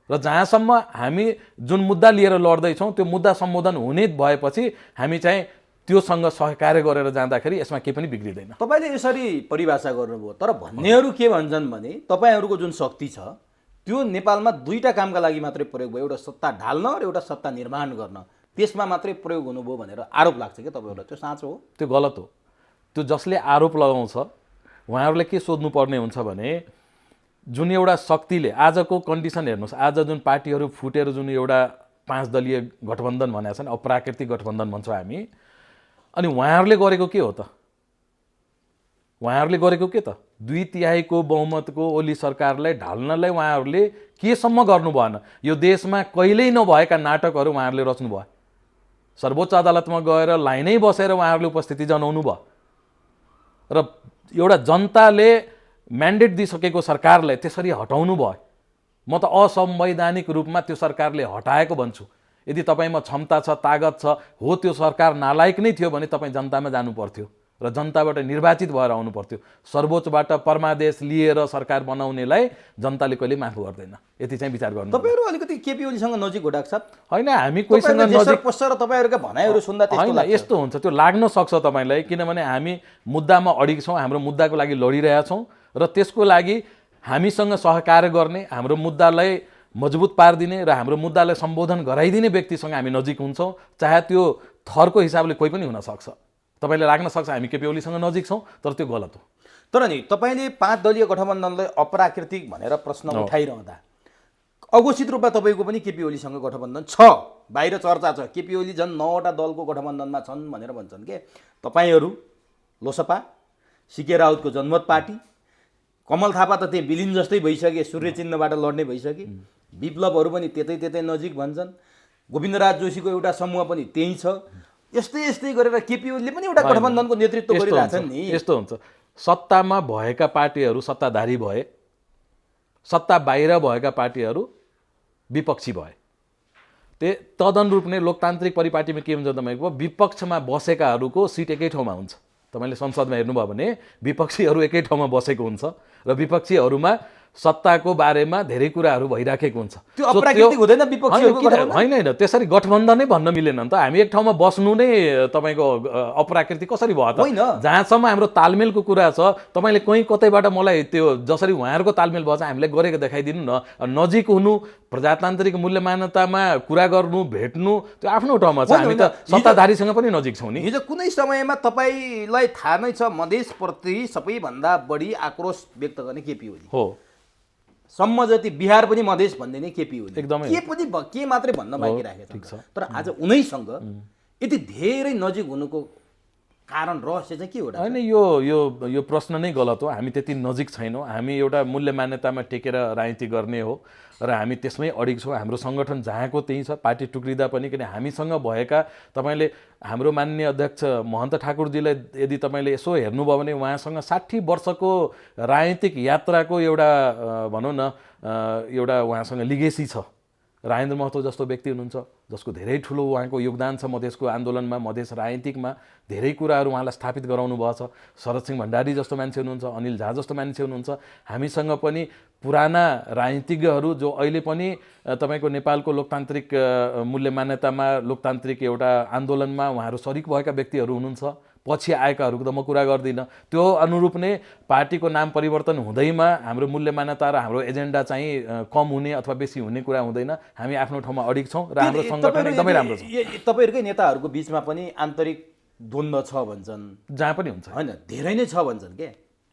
A: र जहाँसम्म हामी जुन मुद्दा लिएर लड्दैछौँ त्यो मुद्दा सम्बोधन हुने भएपछि हामी चाहिँ त्योसँग सहकार्य गरेर जाँदाखेरि यसमा केही पनि बिग्रिँदैन।
B: तपाईँले यसरी परिभाषा गर्नुभयो, तर भन्नेहरू के भन्छन् भने तपाईँहरूको जुन शक्ति छ त्यो नेपालमा दुईटा कामका लागि मात्रै प्रयोग भयो, एउटा सत्ता ढाल्न र एउटा सत्ता निर्माण गर्न, त्यसमा मात्रै प्रयोग हुनुभयो भनेर आरोप लाग्छ क्या तपाईँहरूलाई। त्यो साँचो हो?
A: त्यो गलत हो। त्यो जसले आरोप लगाउँछ उहाँहरूले के सोध्नु पर्ने हुन्छ भने जुन एउटा शक्तिले आजको कन्डिसन हेर्नुहोस्, आज जुन पार्टीहरू फुटेर जुन एउटा 5 दलीय गठबन्धन भनेको छ नि, अप्राकृतिक गठबन्धन भन्छौँ हामी, अनि उहाँहरूले गरेको के हो त? उहाँहरूले गरेको के त? 2/3 बहुमतको ओली सरकारलाई ढाल्नलाई उहाँहरूले केसम्म गर्नु भएन। यो देशमा कहिल्यै नभएका नाटकहरू उहाँहरूले रच्नु भयो। सर्वोच्च अदालतमा गएर लाइनै बसेर उहाँहरूले उपस्थिति जनाउनु भयो र एउटा जनताले म्यान्डेट दिइसकेको सरकारलाई त्यसरी हटाउनु भयो। म त असंवैधानिक रूपमा त्यो सरकारले हटाएको भन्छु। यदि तपाईँमा क्षमता छ, तागत छ, हो त्यो सरकार नालायक नै थियो भने तपाईँ जनतामा जानु पर्थ्यो र जनताबाट निर्वाचित भएर आउनु पर्थ्यो। सर्वोच्चबाट परमादेश लिएर सरकार बनाउनेलाई जनताले कहिले माफ गर्दैन। यति चाहिँ विचार गर्नु।
B: तपाईँहरू अलिकति केपी ओलीसँग नजिक हो डाक्टर साहब?
A: होइन, हामी कोहीसँग नजिक
B: पस्छ र तपाईँहरूका भनाइहरू सुन्दा त्यस्तो
A: होइन,
B: लाग्छ।
A: यस्तो हुन्छ, त्यो लाग्न सक्छ तपाईँलाई, किनभने हामी मुद्दामा अडिग छौँ, हाम्रो मुद्दाको लागि लडिरहेछौँ र त्यसको लागि हामीसँग सहकार्य गर्ने, हाम्रो मुद्दालाई मजबुत पारिदिने र हाम्रो मुद्दालाई सम्बोधन गराइदिने व्यक्तिसँग हामी नजिक हुन्छौँ। चाहे त्यो थरको हिसाबले कोही पनि हुनसक्छ। तपाईँले लाग्न सक्छ हामी केपी ओलीसँग नजिक छौँ, तर त्यो गलत हो।
B: तर नि तपाईँले 5 दलीय गठबन्धनलाई अप्राकृतिक भनेर प्रश्न उठाइरहँदा अघोषित रूपमा तपाईँको पनि केपी ओलीसँग गठबन्धन छ, बाहिर चर्चा छ। केपी ओली झन् 9वटा दलको गठबन्धनमा छन् भनेर भन्छन् के? तपाईँहरू लोसपा, सीके राउतको जनमत पार्टी, कमल थापा त त्यही विलिन जस्तै भइसके, सूर्य चिन्हबाट लड्ने भइसके, विप्लवहरू पनि त्यतै नजिक भन्छन्, गोविन्दराज जोशीको एउटा समूह पनि त्यही छ। यस्तै गरेर केपी ओलीले पनि एउटा गठबन्धनको नेतृत्व गरिरहेछन् नि।
A: यस्तो हुन्छ, सत्तामा भएका पार्टीहरू सत्ताधारी भए, सत्ता बाहिर भएका पार्टीहरू विपक्षी भए। तदनुरूप नै लोकतान्त्रिक परिपाटीमा के हुन्छ तपाईँको, विपक्षमा बसेकाहरूको सिट एकै ठाउँमा हुन्छ। तपाईँले संसदमा हेर्नुभयो भने विपक्षीहरू एकै ठाउँमा बसेको हुन्छ र विपक्षीहरूमा सत्ताको बारेमा धेरै कुराहरू भइराखेको हुन्छ।
B: त्यो अप्राकृतिक हुँदैन? विपक्षीहरूको गठबन्धन
A: होइन, त्यसरी गठबन्धनै भन्न मिलेन नि त। हामी एक ठाउँमा बस्नु नै तपाईँको अप्राकृतिक कसरी भयो त?
B: होइन,
A: जहाँसम्म हाम्रो तालमेलको कुरा छ, तपाईँले कहीँ कतैबाट मलाई त्यो जसरी उहाँहरूको तालमेल भयो हामीले गरेको देखाइदिनु न। नजिक हुनु, प्रजातान्त्रिक मूल्य मान्यतामा कुरा गर्नु, भेट्नु, त्यो आफ्नो ठाउँमा छ। हामी त सत्ताधारीसँग पनि नजिक छौँ नि।
B: हिजो कुनै समयमा तपाईँलाई थाहा नै छ मधेसप्रति सबैभन्दा बढी आक्रोश व्यक्त गर्ने केपी ओली
A: हो।
B: सम्म जति बिहार पनि मधेस भन्ने नै केपी ओली।
A: एकदमै
B: के मात्रै भन्न बाँकी राखेको छ। तर आज उनैसँग यति धेरै नजिक हुनुको कारण रहस्य चाहिँ के हो?
A: होइन, यो प्रश्न नै गलत हो। हामी त्यति नजिक छैनौँ। हामी एउटा मूल्य मान्यतामा टेकेर राजनीति गर्ने हो र हामी त्यसमै अडिग छौँ। हाम्रो सङ्गठन जहाँको त्यही छ, पार्टी टुक्रिँदा पनि। किन हामीसँग भएका, तपाईँले हाम्रो माननीय अध्यक्ष महन्त ठाकुरजीलाई यदि तपाईँले यसो हेर्नुभयो भने उहाँसँग 60 वर्षको राजनीतिक यात्राको एउटा भनौँ न एउटा उहाँसँग लिगेसी छ। राजेन्द्र महतो जस्तो व्यक्ति हुनुहुन्छ जसको धेरै ठुलो उहाँको योगदान छ मधेसको आन्दोलनमा, मधेस राजनीतिकमा धेरै कुराहरू उहाँलाई स्थापित गराउनु भएको छ। शरद सिंह भण्डारी जस्तो मान्छे हुनुहुन्छ, अनिल झा जस्तो मान्छे हुनुहुन्छ। हामीसँग पनि पुराना राजनीतिज्ञहरू जो अहिले पनि तपाईँको नेपालको लोकतान्त्रिक मूल्य मान्यतामा, लोकतान्त्रिक एउटा आन्दोलनमा उहाँहरू सरिक भएका व्यक्तिहरू हुनुहुन्छ। पछि आएकाहरूको त म कुरा गर्दिनँ। त्यो अनुरूप नै पार्टीको नाम परिवर्तन हुँदैमा हाम्रो मूल्य मान्यता र हाम्रो एजेन्डा चाहिँ कम हुने अथवा बेसी हुने कुरा हुँदैन। हामी आफ्नो ठाउँमा अडिग छौँ र हाम्रो सङ्गठन एकदमै राम्रो छ।
B: तपाईँहरूकै नेताहरूको बिचमा पनि आन्तरिक द्वन्द्व छ भन्छन्,
A: जहाँ पनि हुन्छ,
B: होइन धेरै नै छ भन्छन् के,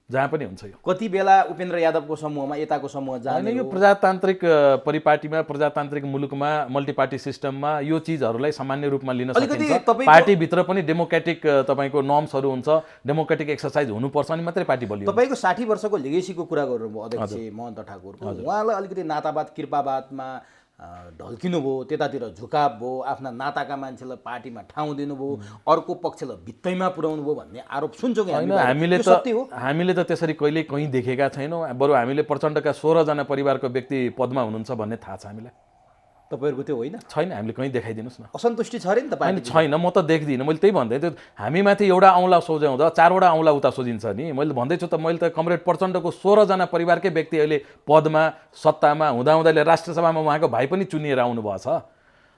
A: जहाँ पनि हुन्छ। यो
B: कति बेला उपेन्द्र यादवको समूहमा यताको समूह जाने
A: यो प्रजातान्त्रिक परिपाटीमा, प्रजातान्त्रिक मुलुकमा, मल्टिपार्टी सिस्टममा यो चिजहरूलाई सामान्य रूपमा लिन सकिन्छ। पार्टीभित्र पनि डेमोक्रेटिक तपाईँको नर्म्सहरू हुन्छ, डेमोक्रेटिक एक्सर्साइज हुनुपर्छ अनि मात्रै पार्टी बलियो।
B: तपाईँको 60 वर्षको लेगेसीको कुरा गर्नुभयो अध्यक्ष महन्त ठाकुरको, उहाँलाई अलिकति नातावाद कृपावादमा ढल्किनु भयो, त्यतातिर झुकाव भयो, आफ्ना नाताका मान्छेलाई पार्टीमा ठाउँ दिनुभयो, अर्को पक्षलाई भित्तैमा पुर्याउनु भयो भन्ने आरोप सुन्छौँ कि
A: हामीले त त्यसरी कहिले कहीँ देखेका छैनौँ। बरु हामीले प्रचण्डका 16 जना परिवारको व्यक्ति पदमा हुनुहुन्छ भन्ने थाहा छ हामीलाई।
B: तपाईँहरूको त्यो होइन?
A: छैन, हामीले कहीँ देखाइदिनुहोस् न।
B: असन्तुष्टि छ अरे नि त
A: होइन, छैन, म त देख्दिनँ। मैले त्यही भन्दै त्यो हामीमाथि एउटा औँला सोझ्याउँदा 4वटा औँला उता सोझिन्छ नि। मैले भन्दैछु त, मैले त कमरेड प्रचण्डको 16 जना परिवारकै व्यक्ति अहिले पदमा सत्तामा हुँदाहुँदै राष्ट्रिय सभामा उहाँको भाइ पनि चुनिएर आउनुभएको छ।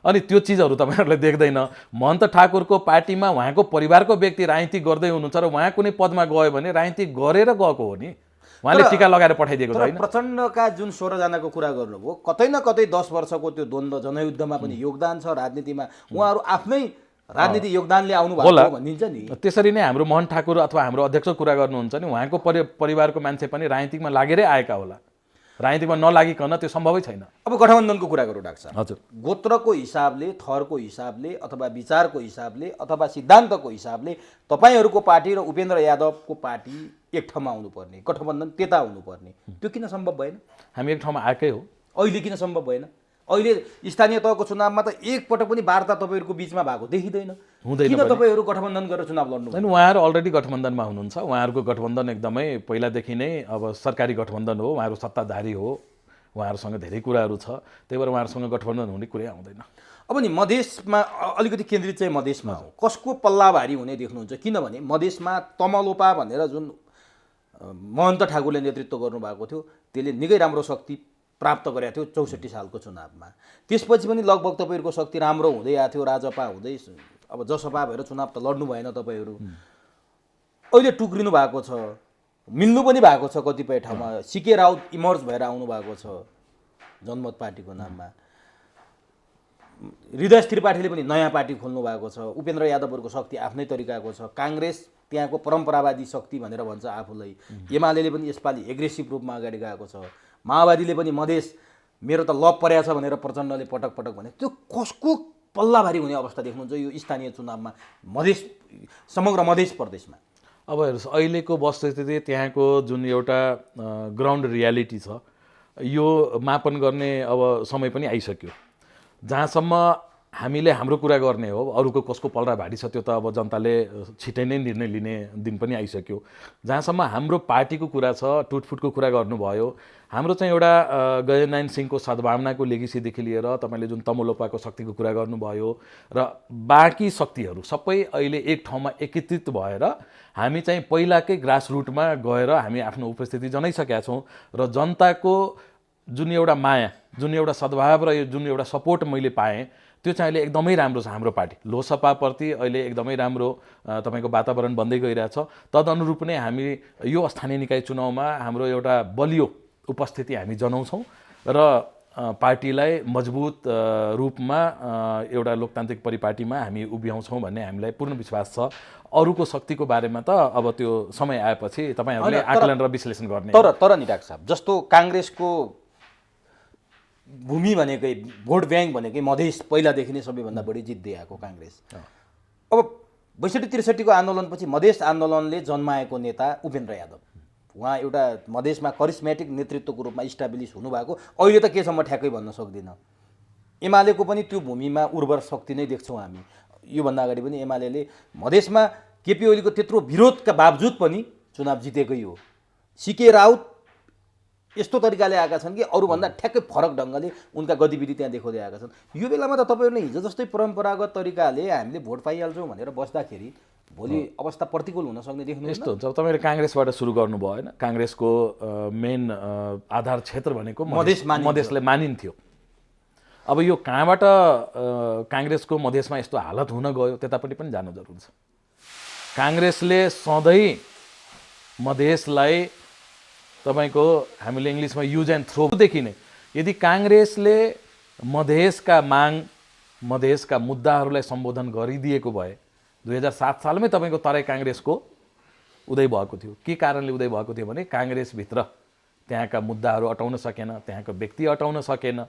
A: अनि त्यो चिजहरू तपाईँहरूले देख्दैन। महन्त ठाकुरको पार्टीमा उहाँको परिवारको व्यक्ति राजनीति गर्दै हुनुहुन्छ र उहाँ कुनै पदमा गयो भने राजनीति गरेर गएको हो नि, उहाँले टीका लगाएर पठाइदिएको छैन।
B: प्रचण्डका जुन 16 जनाको कुरा गर्नुभयो, कतै न कतै 10 वर्षको त्यो द्वन्द्व जनयुद्धमा पनि योगदान छ, राजनीतिमा उहाँहरू आफ्नै राजनीति योगदानले आउनु भएको भनिन्छ नि।
A: त्यसरी नै हाम्रो मोहन ठाकुर अथवा हाम्रो अध्यक्ष कुरा गर्नुहुन्छ नि, उहाँको परिवारको मान्छे पनि राजनीतिकमा लागेरै आएका होला। राजनीतिमा नलागिकन त्यो सम्भवै छैन।
B: अब गठबन्धनको कुरा गरौँ डाक्टर साहब।
A: हजुर,
B: गोत्रको हिसाबले, थरको हिसाबले अथवा विचारको हिसाबले अथवा सिद्धान्तको हिसाबले तपाईँहरूको पार्टी र उपेन्द्र यादवको पार्टी एक ठाउँमा आउनुपर्ने, गठबन्धन त्यता हुनुपर्ने, त्यो किन सम्भव भएन?
A: हामी एक ठाउँमा आएकै हो।
B: अहिले किन सम्भव भएन? अहिले स्थानीय तहको चुनावमा त एकपटक पनि वार्ता तपाईँहरूको बिचमा भएको देखिँदैन। किन तपाईँहरू गठबन्धन गरेर चुनाव लड्नु?
A: होइन, उहाँहरू अलरेडी गठबन्धनमा हुनुहुन्छ। उहाँहरूको गठबन्धन एकदमै पहिलादेखि नै अब सरकारी गठबन्धन हो, उहाँहरू सत्ताधारी हो, उहाँहरूसँग धेरै कुराहरू छ, त्यही भएर उहाँहरूसँग गठबन्धन हुने कुरै आउँदैन।
B: अब नि मधेसमा अलिकति केन्द्रित चाहिँ मधेसमा हो, कसको पल्ला भारी हुने देख्नुहुन्छ? किनभने मधेसमा तमलोपा भनेर जुन महन्त ठाकुरले नेतृत्व गर्नुभएको थियो, त्यसले निकै राम्रो शक्ति प्राप्त गरेको थियो 64 सालको चुनावमा। त्यसपछि पनि लगभग तपाईँहरूको शक्ति राम्रो हुँदै आएको थियो, राजपा हुँदै अब जसपा भएर चुनाव त लड्नु भएन तपाईँहरू। अहिले टुक्रिनु भएको छ, मिल्नु पनि भएको छ कतिपय ठाउँमा। सिके राउत इमर्ज भएर आउनु भएको छ जनमत पार्टीको नाममा। हृदय त्रिपाठीले पनि नयाँ पार्टी खोल्नु भएको छ। उपेन्द्र यादवहरूको शक्ति आफ्नै तरिकाको छ। काङ्ग्रेस त्यहाँको परम्परावादी शक्ति भनेर भन्छ आफूलाई। एमाले पनि यसपालि एग्रेसिभ रूपमा अगाडि गएको छ। माओवादीले पनि मधेस मेरो त लप परेको छ भनेर प्रचण्डले पटक पटक भने। त्यो कसको पल्लाभारी हुने अवस्था देख्नुहुन्छ यो स्थानीय चुनावमा मधेस, समग्र मधेस प्रदेशमा?
A: अब हेर्नुहोस्, अहिलेको वस्तुस्थिति, त्यहाँको जुन एउटा ग्राउन्ड रियालिटी छ, यो मापन गर्ने अब समय पनि आइसक्यो। जहाँसम्म हामीले हाम्रो कुरा गर्ने हो, अरूको कसको पल्ला भारी छ त्यो त अब जनताले छिटै नै निर्णय लिने दिन पनि आइसक्यो। जहाँसम्म हाम्रो पार्टीको कुरा छ, टुटफुटको कुरा गर्नुभयो, हाम्रो चाहिँ एउटा गजनारायण सिंहको सद्भावनाको लेगेसीदेखि लिएर तपाईँले जुन तमलोपाको शक्तिको कुरा गर्नुभयो र बाँकी शक्तिहरू सबै अहिले एक ठाउँमा एकत्रित भएर हामी चाहिँ पहिलाकै ग्रास रुटमा गएर हामी आफ्नो उपस्थिति जनाइसकेका छौँ र जनताको जुन एउटा माया, जुन एउटा सद्भाव र जुन एउटा सपोर्ट मैले पाएँ, त्यो चाहिँ अहिले एकदमै राम्रो छ। हाम्रो पार्टी लोकसभाप्रति अहिले एकदमै राम्रो तपाईँको वातावरण बन्दै गइरहेछ। तदनुरूप नै हामी यो स्थानीय निकाय चुनावमा हाम्रो एउटा बलियो उपस्थिति हामी जनाउँछौँ र पार्टीलाई मजबुत रूपमा एउटा लोकतान्त्रिक परिपाटीमा हामी उभ्याउँछौँ भन्ने हामीलाई पूर्ण विश्वास छ। अरूको शक्तिको बारेमा त अब त्यो समय आएपछि तपाईँहरूले आकलन र विश्लेषण गर्ने।
B: तर नि डाक्टर साहब, जस्तो काङ्ग्रेसको भूमि भनेकै, भोट ब्याङ्क भनेकै मधेस पहिलादेखि नै सबैभन्दा बढी जित्दै आएको काङ्ग्रेस। अब 62-63 को आन्दोलनपछि मधेस आन्दोलनले जन्माएको नेता उपेन्द्र यादव, उहाँ एउटा मधेसमा करिस्मेटिक नेतृत्वको रूपमा इस्टाब्लिस हुनुभएको। अहिले त केसम्म ठ्याक्कै भन्न सक्दिनँ। एमालेको पनि त्यो भूमिमा उर्वर शक्ति नै देख्छौँ हामी। योभन्दा अगाडि पनि एमाले मधेसमा केपी ओलीको त्यत्रो विरोधका बावजुद पनि चुनाव जितेकै हो। सिके राउत यस्तो तरिकाले आएका छन् कि अरूभन्दा ठ्याक्कै फरक ढङ्गले उनका गतिविधि त्यहाँ देखाउँदै आएका छन्। यो बेलामा त तपाईँहरूले हिजो जस्तै परम्परागत तरिकाले हामीले भोट पाइहाल्छौँ भनेर बस्दाखेरि भोलि अवस्था प्रतिकूल हुन सक्ने देख्नु
A: यस्तो हुन्छ। तपाईँले काङ्ग्रेसबाट सुरु गर्नुभयो होइन, काङ्ग्रेसको मेन आधार क्षेत्र भनेको मधेसले मानिन्थ्यो। अब यो कहाँबाट काङ्ग्रेसको मधेसमा यस्तो हालत हुन गयो त्यतापट्टि पनि जानु जरुरी छ। काङ्ग्रेसले सधैँ मधेसलाई तपाईँको हामीले इङ्ग्लिसमा युज एन्ड थ्रोदेखि नै यदि काङ्ग्रेसले मधेसका माग मधेसका मुद्दाहरूलाई सम्बोधन गरिदिएको भए 2007 सालमै तपाईँको तराई काङ्ग्रेसको उदय भएको थियो। के कारणले उदय भएको थियो भने काङ्ग्रेसभित्र त्यहाँका मुद्दाहरू अटाउन सकेन, त्यहाँको व्यक्ति अटाउन सकेन,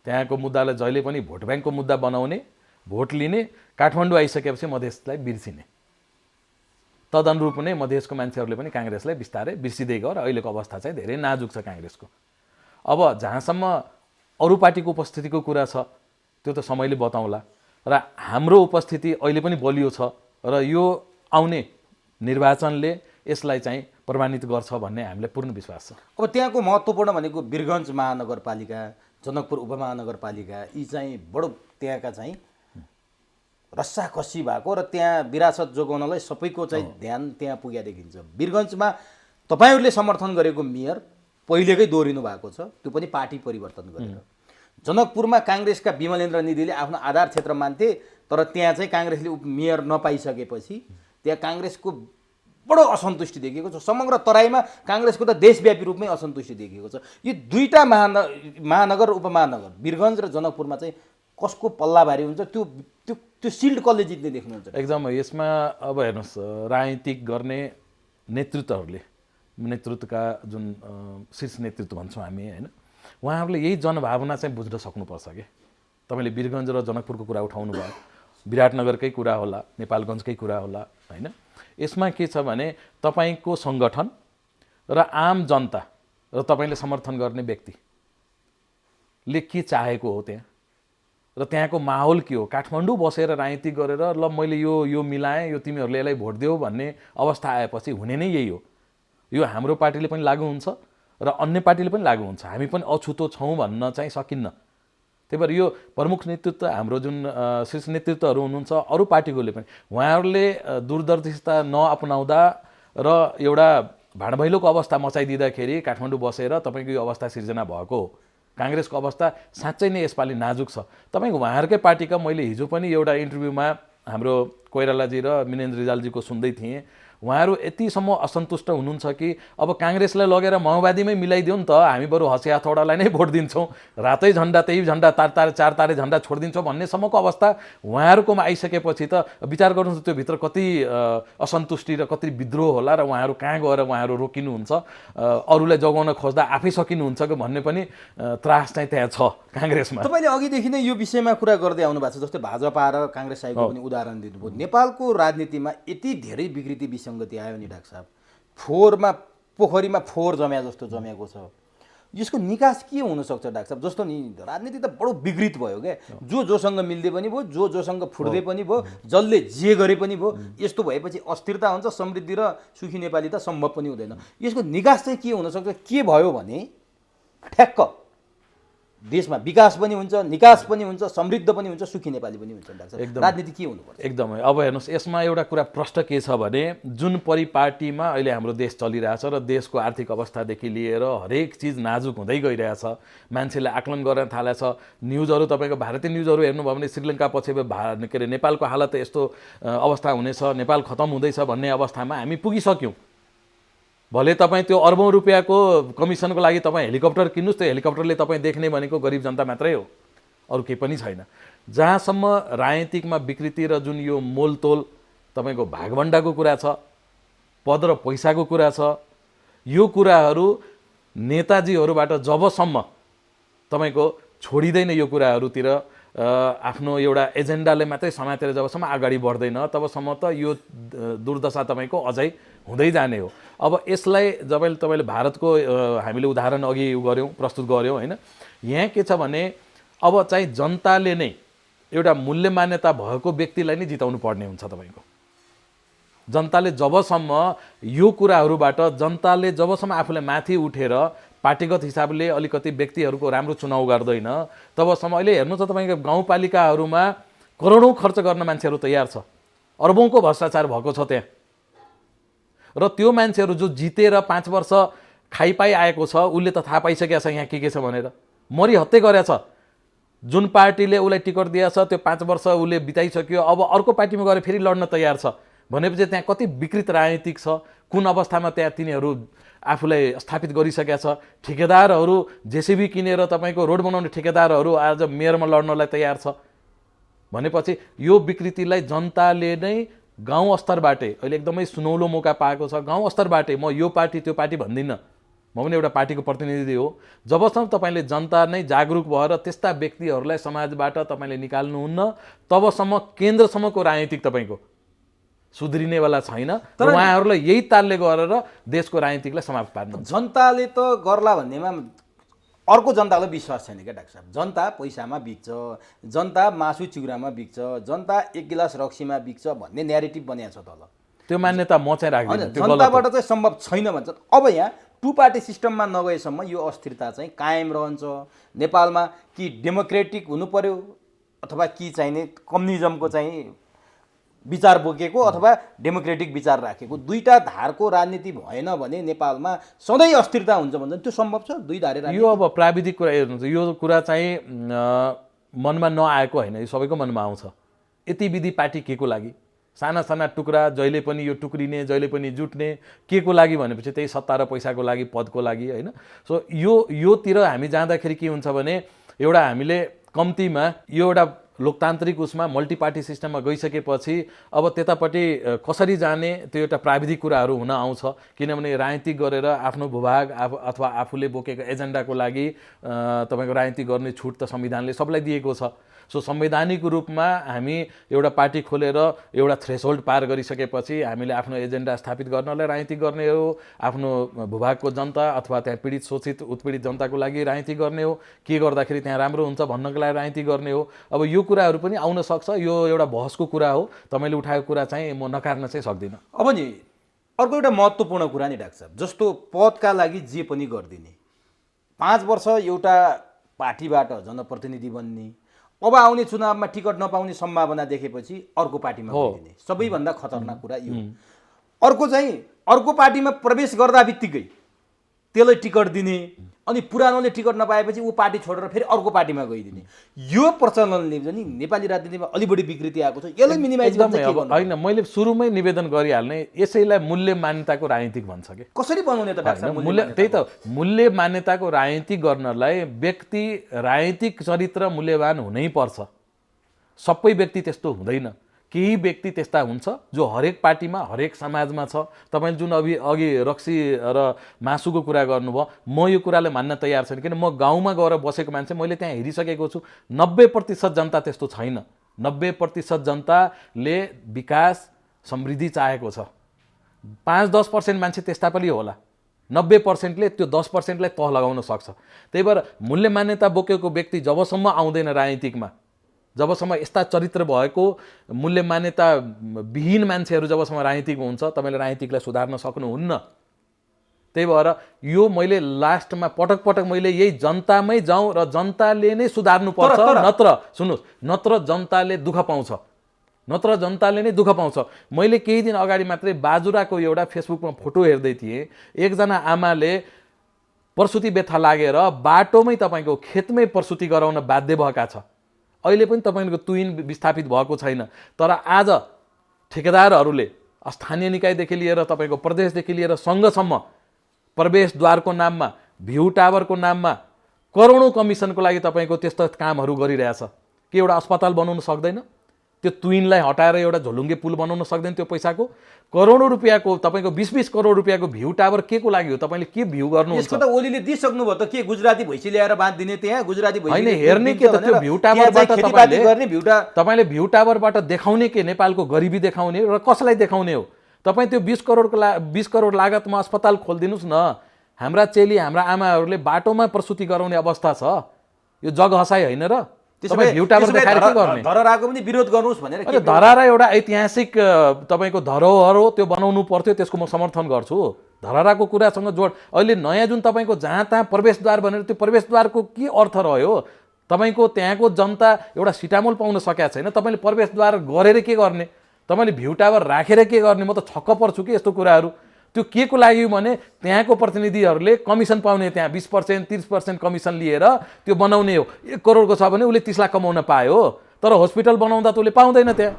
A: त्यहाँको मुद्दालाई जहिले पनि भोट ब्याङ्कको मुद्दा बनाउने, भोट लिने, काठमाडौँ आइसकेपछि मधेसलाई बिर्सिने। तदनुरूप नै मधेसको मान्छेहरूले पनि काङ्ग्रेसलाई बिस्तारै बिर्सिँदै गयो र अहिलेको अवस्था चाहिँ धेरै नाजुक छ काङ्ग्रेसको। अब जहाँसम्म अरू पार्टीको उपस्थितिको कुरा छ त्यो त समयले बताउँला र हाम्रो उपस्थिति अहिले पनि बलियो छ र यो आउने निर्वाचनले यसलाई चाहिँ प्रमाणित गर्छ भन्ने हामीलाई पूर्ण विश्वास छ।
B: अब त्यहाँको महत्त्वपूर्ण भनेको वीरगञ्ज महानगरपालिका, जनकपुर उपमहानगरपालिका, यी चाहिँ बडो त्यहाँका चाहिँ रस्साकसी भएको र त्यहाँ विरासत जोगाउनलाई सबैको चाहिँ ध्यान त्यहाँ पुग्या देखिन्छ। वीरगञ्जमा तपाईँहरूले समर्थन गरेको मेयर पहिलेकै दोहोरिनु भएको छ, त्यो पनि पार्टी परिवर्तन गरेर। जनकपुरमा काङ्ग्रेसका विमलेन्द्र निधिले आफ्नो आधार क्षेत्र मान्थे, तर त्यहाँ चाहिँ काङ्ग्रेसले मेयर नपाइसकेपछि त्यहाँ काङ्ग्रेसको बडो असन्तुष्टि देखिएको छ। समग्र तराईमा काङ्ग्रेसको त देशव्यापी रूपमै असन्तुष्टि देखिएको छ। यी दुईटा महानगर उपमहानगर वीरगञ्ज र जनकपुरमा चाहिँ कसको पल्ला भारी हुन्छ, त्यो त्यो त्यो सिल्ड कसले जित्ने देख्नुहुन्छ?
A: एकदम यसमा अब हेर्नुहोस्, राजनीतिक गर्ने नेतृत्वहरूले, नेतृत्वका जुन शीर्ष नेतृत्व भन्छौँ हामी होइन, उहाँहरूले यही जनभावना चाहिँ बुझ्न सक्नुपर्छ कि तपाईँले वीरगञ्ज र जनकपुरको कुरा उठाउनु भयो, विराटनगरकै कुरा होला, नेपालगञ्जकै कुरा होला होइन। यसमा के छ भने तपाईँको सङ्गठन र आम जनता र तपाईँले समर्थन गर्ने व्यक्तिले के चाहेको हो त्यहाँ र त्यहाँको माहौल के हो। काठमाडौँ बसेर राजनीति गरेर ल मैले यो मिलाएँ, यो तिमीहरूले यसलाई भोट देऊ भन्ने अवस्था आएपछि हुने नै यही हो। यो हाम्रो पार्टीले पनि लागु हुन्छ र अन्य पार्टीले पनि लागु हुन्छ। हामी पनि अछुतो छौँ भन्न चाहिँ सकिन्न। त्यही भएर यो प्रमुख नेतृत्व हाम्रो जुन शीर्ष नेतृत्वहरू हुनुहुन्छ अरू पार्टीकोले पनि उहाँहरूले दूरदर्शिता नअपनाउँदा र एउटा भाँडभैलोको अवस्था मचाइदिँदाखेरि काठमाडौँ बसेर तपाईँको यो अवस्था सिर्जना भएको हो। काङ्ग्रेसको अवस्था साँच्चै नै यसपालि नाजुक छ। तपाईँको उहाँहरूकै पार्टीका मैले हिजो पनि एउटा इन्टरभ्यूमा हाम्रो कोइरालाजी र मिनेन्द्र रिजालजीको सुन्दै थिएँ। उहाँहरू यतिसम्म असन्तुष्ट हुनुहुन्छ कि अब काङ्ग्रेसलाई लगेर माओवादीमै मिलाइदिउँ नि त, हामी बरु हँसिया हथौडालाई नै भोट दिन्छौँ, रातै झन्डा त्यही झन्डा चार तारे झन्डा छोडिदिन्छौँ भन्नेसम्मको अवस्था उहाँहरूकोमा आइसकेपछि त विचार गर्नुहोस् त्यो भित्र कति असन्तुष्टि र कति विद्रोह होला र उहाँहरू कहाँ गएर उहाँहरू रोकिनुहुन्छ, अरूलाई जगाउन खोज्दा आफै सकिनुहुन्छ कि भन्ने पनि त्रास चाहिँ त्यहाँ छ काङ्ग्रेसमा।
B: तपाईँले अघिदेखि नै यो विषयमा कुरा गर्दै आउनु भएको छ, जस्तै भाजपा र काङ्ग्रेस आएको पनि उदाहरण दिनुभयो। नेपालको राजनीतिमा यति धेरै विकृति विसङ्गति आयो नि डाक्टर साहब, पोखरीमा फोहोर जम्या जस्तो जमेको छ। यसको निकास के हुनसक्छ डाक्टर साहब? जस्तो नि राजनीति त बडो विकृत भयो क्या, जोसँग मिल्दै पनि भयो, जोसँग फुट्दै पनि भयो, जसले जे गरे पनि भयो। यस्तो भएपछि अस्थिरता हुन्छ, समृद्धि र सुखी नेपाली त सम्भव पनि हुँदैन। यसको निकास चाहिँ के हुनसक्छ? के भयो भने ठ्याक्क देशमा विकास पनि हुन्छ, निकास पनि हुन्छ, समृद्ध पनि हुन्छ, सुखी नेपाली पनि हुन्छ। डाक्टर
A: एकदम
B: राजनीति के हुनुपर्छ?
A: एकदमै अब हेर्नुहोस्, यसमा एउटा कुरा प्रश्न के छ भने जुन परिपाटीमा अहिले हाम्रो देश चलिरहेछ र देशको आर्थिक अवस्थादेखि लिएर हरेक चिज नाजुक हुँदै गइरहेछ, मान्छेले आकलन गर्न थालेछ। न्युजहरू तपाईँको भारतीय न्युजहरू हेर्नुभयो भने श्रीलङ्का पछि के अरे नेपालको हालत यस्तो अवस्था हुनेछ, नेपाल खतम हुँदैछ भन्ने अवस्थामा हामी पुगिसक्यौँ। भले तपाईँ त्यो अरबौँ रुपियाँको कमिसनको लागि तपाईँ हेलिकप्टर किन्नुहोस्, त्यो हेलिकप्टरले तपाईँ देख्ने भनेको गरिब जनता मात्रै हो, अरू केही पनि छैन। जहाँसम्म राजनीतिकमा विकृति र जुन यो मोलतोल तपाईँको भागभण्डाको कुरा छ, पद र पैसाको कुरा छ, यो कुराहरू नेताजीहरूबाट जबसम्म तपाईँको छोडिँदैन यो कुराहरूतिर, आफ्नो एउटा एजेन्डाले मात्रै समातेर जबसम्म अगाडि बढ्दैन तबसम्म त यो दुर्दशा तपाईँको अझै हुँदै जाने हो। अब यसलाई तपाईँले भारतको हामीले उदाहरण अघि प्रस्तुत गऱ्यौँ होइन। यहाँ के छ भने अब चाहिँ जनताले नै एउटा मूल्य मान्यता भएको व्यक्तिलाई नै जिताउनु पर्ने हुन्छ। तपाईँको जनताले जबसम्म यो कुराहरूबाट जनताले जबसम्म आफूलाई माथि उठेर पार्टीगत हिसाबले अलिकति व्यक्तिहरूको राम्रो चुनाव गर्दैन तबसम्म अहिले हेर्नु त तपाईँको गाउँपालिकाहरूमा करोडौँ खर्च गर्न मान्छेहरू तयार छ, अर्बौँको भ्रष्टाचार भएको छ त्यहाँ। र त्यो मान्छेहरू जो जितेर 5 वर्ष खाइपाइ आएको छ उसले त थाहा पाइसकेको छ यहाँ के छ भनेर, मरिहत्ते गरेछ। जुन पार्टीले उसलाई टिकट दिएछ त्यो 5 वर्ष उसले बिताइसक्यो, अब अर्को पार्टीमा गएर फेरि लड्न तयार छ। भनेपछि त्यहाँ कति विकृत राजनीतिक छ, कुन अवस्थामा त्यहाँ तिनीहरू आफूलाई स्थापित गरिसकेका छ। ठेकेदारहरू जेसिबी किनेर तपाईँको रोड बनाउने ठेकेदारहरू आज मेयरमा लड्नलाई तयार छ भनेपछि यो विकृतिलाई जनताले नै गाउँ स्तरबाटै अहिले एकदमै सुनौलो मौका पाएको छ। गाउँ स्तरबाटै म यो पार्टी त्यो पार्टी भन्दिनँ, म पनि एउटा पार्टीको प्रतिनिधि हो। जबसम्म तपाईँले जनता नै जागरुक भएर त्यस्ता व्यक्तिहरूलाई समाजबाट तपाईँले निकाल्नुहुन्न तबसम्म केन्द्रसम्मको राजनीतिक तपाईँको सुध्रिनेवाला छैन। तर उहाँहरूलाई यही तालले गरेर देशको राजनीतिकलाई समाप्त पार्नु।
B: जनताले त गर्ला भन्नेमा अर्को जनतालाई विश्वास छैन क्या डाक्टर साहब। जनता पैसामा बिक्छ, जनता मासु चिउरामा बिक्छ, जनता एक गिलास रक्सीमा बिक्छ भन्ने न्यारेटिभ बनिएको छ तल।
A: त्यो मान्यता म चाहिँ राख्दिनँ, त्यो गलत हो।
B: जनताबाट चाहिँ सम्भव छैन भन्छन्। अब यहाँ टु पार्टी सिस्टममा नगएसम्म यो अस्थिरता चाहिँ कायम रहन्छ। नेपालमा कि डेमोक्रेटिक हुनु पर्यो अथवा कि चाहिने कम्युनिजमको चाहिँ विचार बोकेको अथवा डेमोक्रेटिक विचार राखेको दुईटा धारको राजनीति भएन भने नेपालमा सधैँ अस्थिरता हुन्छ भन्छन्। त्यो सम्भव छ दुई धारे राजनीति?
A: यो अब प्राविधिक कुरा हेर्नुहुन्छ, यो कुरा चाहिँ मनमा नआएको होइन, यो सबैको मनमा आउँछ। यति विधि पार्टी के को लागि? साना साना टुक्रा जहिले पनि यो टुक्रिने, जहिले पनि जुट्ने, के को लागि भनेपछि त्यही सत्ता र पैसाको लागि, पदको लागि होइन। सो योतिर हामी जाँदाखेरि के हुन्छ भने एउटा हामीले कम्तीमा यो एउटा लोकतान्त्रिक उसमा मल्टी पार्टी सिस्टममा गइसकेपछि अब त्यतापट्टि कसरी जाने त्यो एउटा प्राविधिक कुराहरू हुन आउँछ। किनभने राजनीतिक गरेर आफ्नो भूभाग अथवा आफूले बोकेको एजेन्डाको लागि तपाईँको राजनीति गर्ने छुट त संविधानले सबलाई दिएको छ। सो संवैधानिक रूपमा हामी एउटा पार्टी खोलेर एउटा थ्रेसहोल्ड पार गरिसकेपछि हामीले आफ्नो एजेन्डा स्थापित गर्नलाई राजनीति गर्ने हो, आफ्नो भूभागको जनता अथवा त्यहाँ पीडित शोषित उत्पीडित जनताको लागि राजनीति गर्ने हो, के गर्दाखेरि त्यहाँ राम्रो हुन्छ भन्नको लागि राजनीति गर्ने हो। अब यो कुराहरू पनि आउन सक्छ, यो एउटा बहसको कुरा हो। तपाईँले उठाएको कुरा चाहिँ म नकार्न चाहिँ सक्दिनँ।
B: अब नि अर्को एउटा महत्त्वपूर्ण कुरा नि डाक्टर साहब, जस्तो पदका लागि जे पनि गरिदिने, 5 वर्ष एउटा पार्टीबाट जनप्रतिनिधि बन्ने, अब आउने चुनावमा टिकट नपाउने सम्भावना देखेपछि अर्को पार्टीमा गइदिने, सबैभन्दा खतरनाक कुरा यो। अर्को चाहिँ अर्को पार्टीमा प्रवेश गर्दा बित्तिकै त्यसलाई टिकट दिने, अनि पुरानोले टिकट नपाएपछि ऊ पार्टी छोडेर फेरि अर्को पार्टीमा गइदिने। यो प्रचलनले पनि नेपाली राजनीतिमा अलि बढी विकृति आएको छ। यसलाई मिनिमाइज गर्न के गर्नु?
A: होइन, मैले सुरुमै निवेदन गरिहाल्ने, यसैलाई मूल्य मान्यताको राजनीतिक भन्छ कि।
B: कसरी बनाउने त डाक्टर साहब?
A: मूल्य त्यही त, मूल्य मान्यताको राजनीति गर्नलाई व्यक्ति राजनीतिक चरित्र मूल्यवान हुनै पर्छ। सबै व्यक्ति त्यस्तो हुँदैन, केही व्यक्ति त्यस्ता हुन्छ जो हरेक पार्टीमा हरेक समाजमा छ। तपाईँले जुन अघि रक्सी र मासुको कुरा गर्नुभयो, म यो कुरालाई मान्न तयार छैन। किन म गाउँमा गएर बसेको मान्छे, मैले त्यहाँ हेरिसकेको छु। 90% जनता त्यस्तो छैन। 90% जनताले विकास समृद्धि चाहेको छ। 5-10% मान्छे त्यस्ता पनि होला। 90%ले त्यो 10%लाई तह लगाउन सक्छ। त्यही भएर मूल्य मान्यता बोकेको व्यक्ति जबसम्म आउँदैन राजनीतिकमा, जबसम्म यस्ता चरित्र भएको मूल्य मान्यता विहीन मान्छेहरू जबसम्म राजनीतिकमा हुन्छ, तपाईँले राजनीतिकलाई सुधार्न सक्नुहुन्न। त्यही भएर यो मैले लास्टमा पटक पटक मैले यही जनतामै जाउँ र जनताले नै सुधार्नुपर्छ। नत्र सुन्नुहोस्, नत्र जनताले दुःख पाउँछ, नत्र जनताले नै दुःख पाउँछ। मैले केही दिन अगाडि मात्रै बाजुराको एउटा फेसबुकमा फोटो हेर्दै थिएँ। एकजना आमाले प्रसुति व्यथा लागेर बाटोमै तपाईँको खेतमै प्रसुति गराउन बाध्य भएका छ। अहिले पनि तपाईँको तुइन विस्थापित भएको छैन। तर आज ठेकेदारहरूले स्थानीय निकायदेखि लिएर तपाईँको प्रदेशदेखि लिएर सङ्घसम्म प्रवेशद्वारको नाममा, भ्यू टावरको नाममा करोडौँ कमिसनको लागि तपाईँको त्यस्तो कामहरू गरिरहेछ। के एउटा अस्पताल बनाउन सक्दैन? त्यो तुइनलाई हटाएर एउटा झोलुङ्गे पुल बनाउन सक्दैन? त्यो पैसाको करोडौँ रुपियाँको तपाईँको 20-20 करोड रुपियाँको भ्यू टावर के को लागि हो? तपाईँले के भ्यू गर्नुहुन्छ?
B: यसको त ओलीले दिइसक्नु भयो त। के गुजराती भैँसी ल्याएर बाँधिदिने त्यहाँ? गुजराती भैँसी
A: होइन, हेर्ने के त त्यो भ्यू टावरबाट तपाईँले भ्यू टावरबाट देखाउने के? नेपालको गरिबी देखाउने र कसलाई देखाउने हो? तपाईँ त्यो 20 करोड लागतमा अस्पताल खोलिदिनुहोस् न। हाम्रा चेली हाम्रा आमाहरूले बाटोमा प्रसुति गराउने अवस्था छ। यो जग हसाइ होइन र? तपाईँ भ्यू टावर देखाएर के गर्ने?
B: धरहराको पनि विरोध गर्नुहोस् भनेर।
A: धरहरा एउटा ऐतिहासिक तपाईँको धरोहर हो, त्यो बनाउनु पर्थ्यो, त्यसको म समर्थन गर्छु। धरहराको कुरासँग जोड। अहिले नयाँ जुन तपाईँको जहाँ तहाँ प्रवेशद्वार भनेर, त्यो प्रवेशद्वारको के अर्थ रह्यो? तपाईँको त्यहाँको जनता एउटा सिटामोल पाउन सकेको छैन, तपाईँले प्रवेशद्वार गरेर के गर्ने? तपाईँले भ्यू टावर राखेर के गर्ने? म त छक्क पर्छु कि यस्तो कुराहरू। त्यो के को लागि भने त्यहाँको प्रतिनिधिहरूले कमिसन पाउने, त्यहाँ 20% 30% कमिसन लिएर त्यो बनाउने हो। 1 करोडको छ भने उसले 30 लाख कमाउन पायो, तर हस्पिटल बनाउँदा त उसले पाउँदैन। त्यहाँ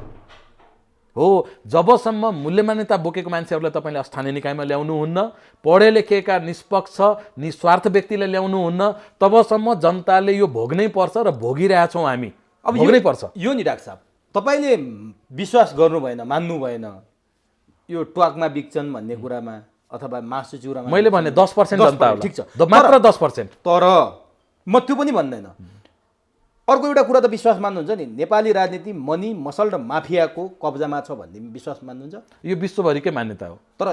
A: हो। जबसम्म मूल्य मान्यता बोकेको मान्छेहरूलाई तपाईँले स्थानीय निकायमा ल्याउनुहुन्न, पढे लेखेका निष्पक्ष निस्वार्थ व्यक्तिलाई ल्याउनुहुन्न, तबसम्म जनताले यो भोग्नै पर्छ र भोगिरहेछौँ हामी।
B: अब
A: भोग्नै पर्छ।
B: यो नि डाक्टर साहब, तपाईँले विश्वास गर्नु भएन, मान्नु भएन यो ट्वाकमा बिक्छन् भन्ने कुरामा अथवा मासु चिउरामा।
A: मैले भने 10% जनताहरू,
B: ठिक छ,
A: मात्र 10%।
B: तर म त्यो पनि भन्दैन। अर्को एउटा कुरा त विश्वास मान्नुहुन्छ नि, नेपाली राजनीति मनी मसल र माफियाको कब्जामा छ भन्ने विश्वास मान्नुहुन्छ?
A: यो विश्वभरिकै मान्यता हो।
B: तर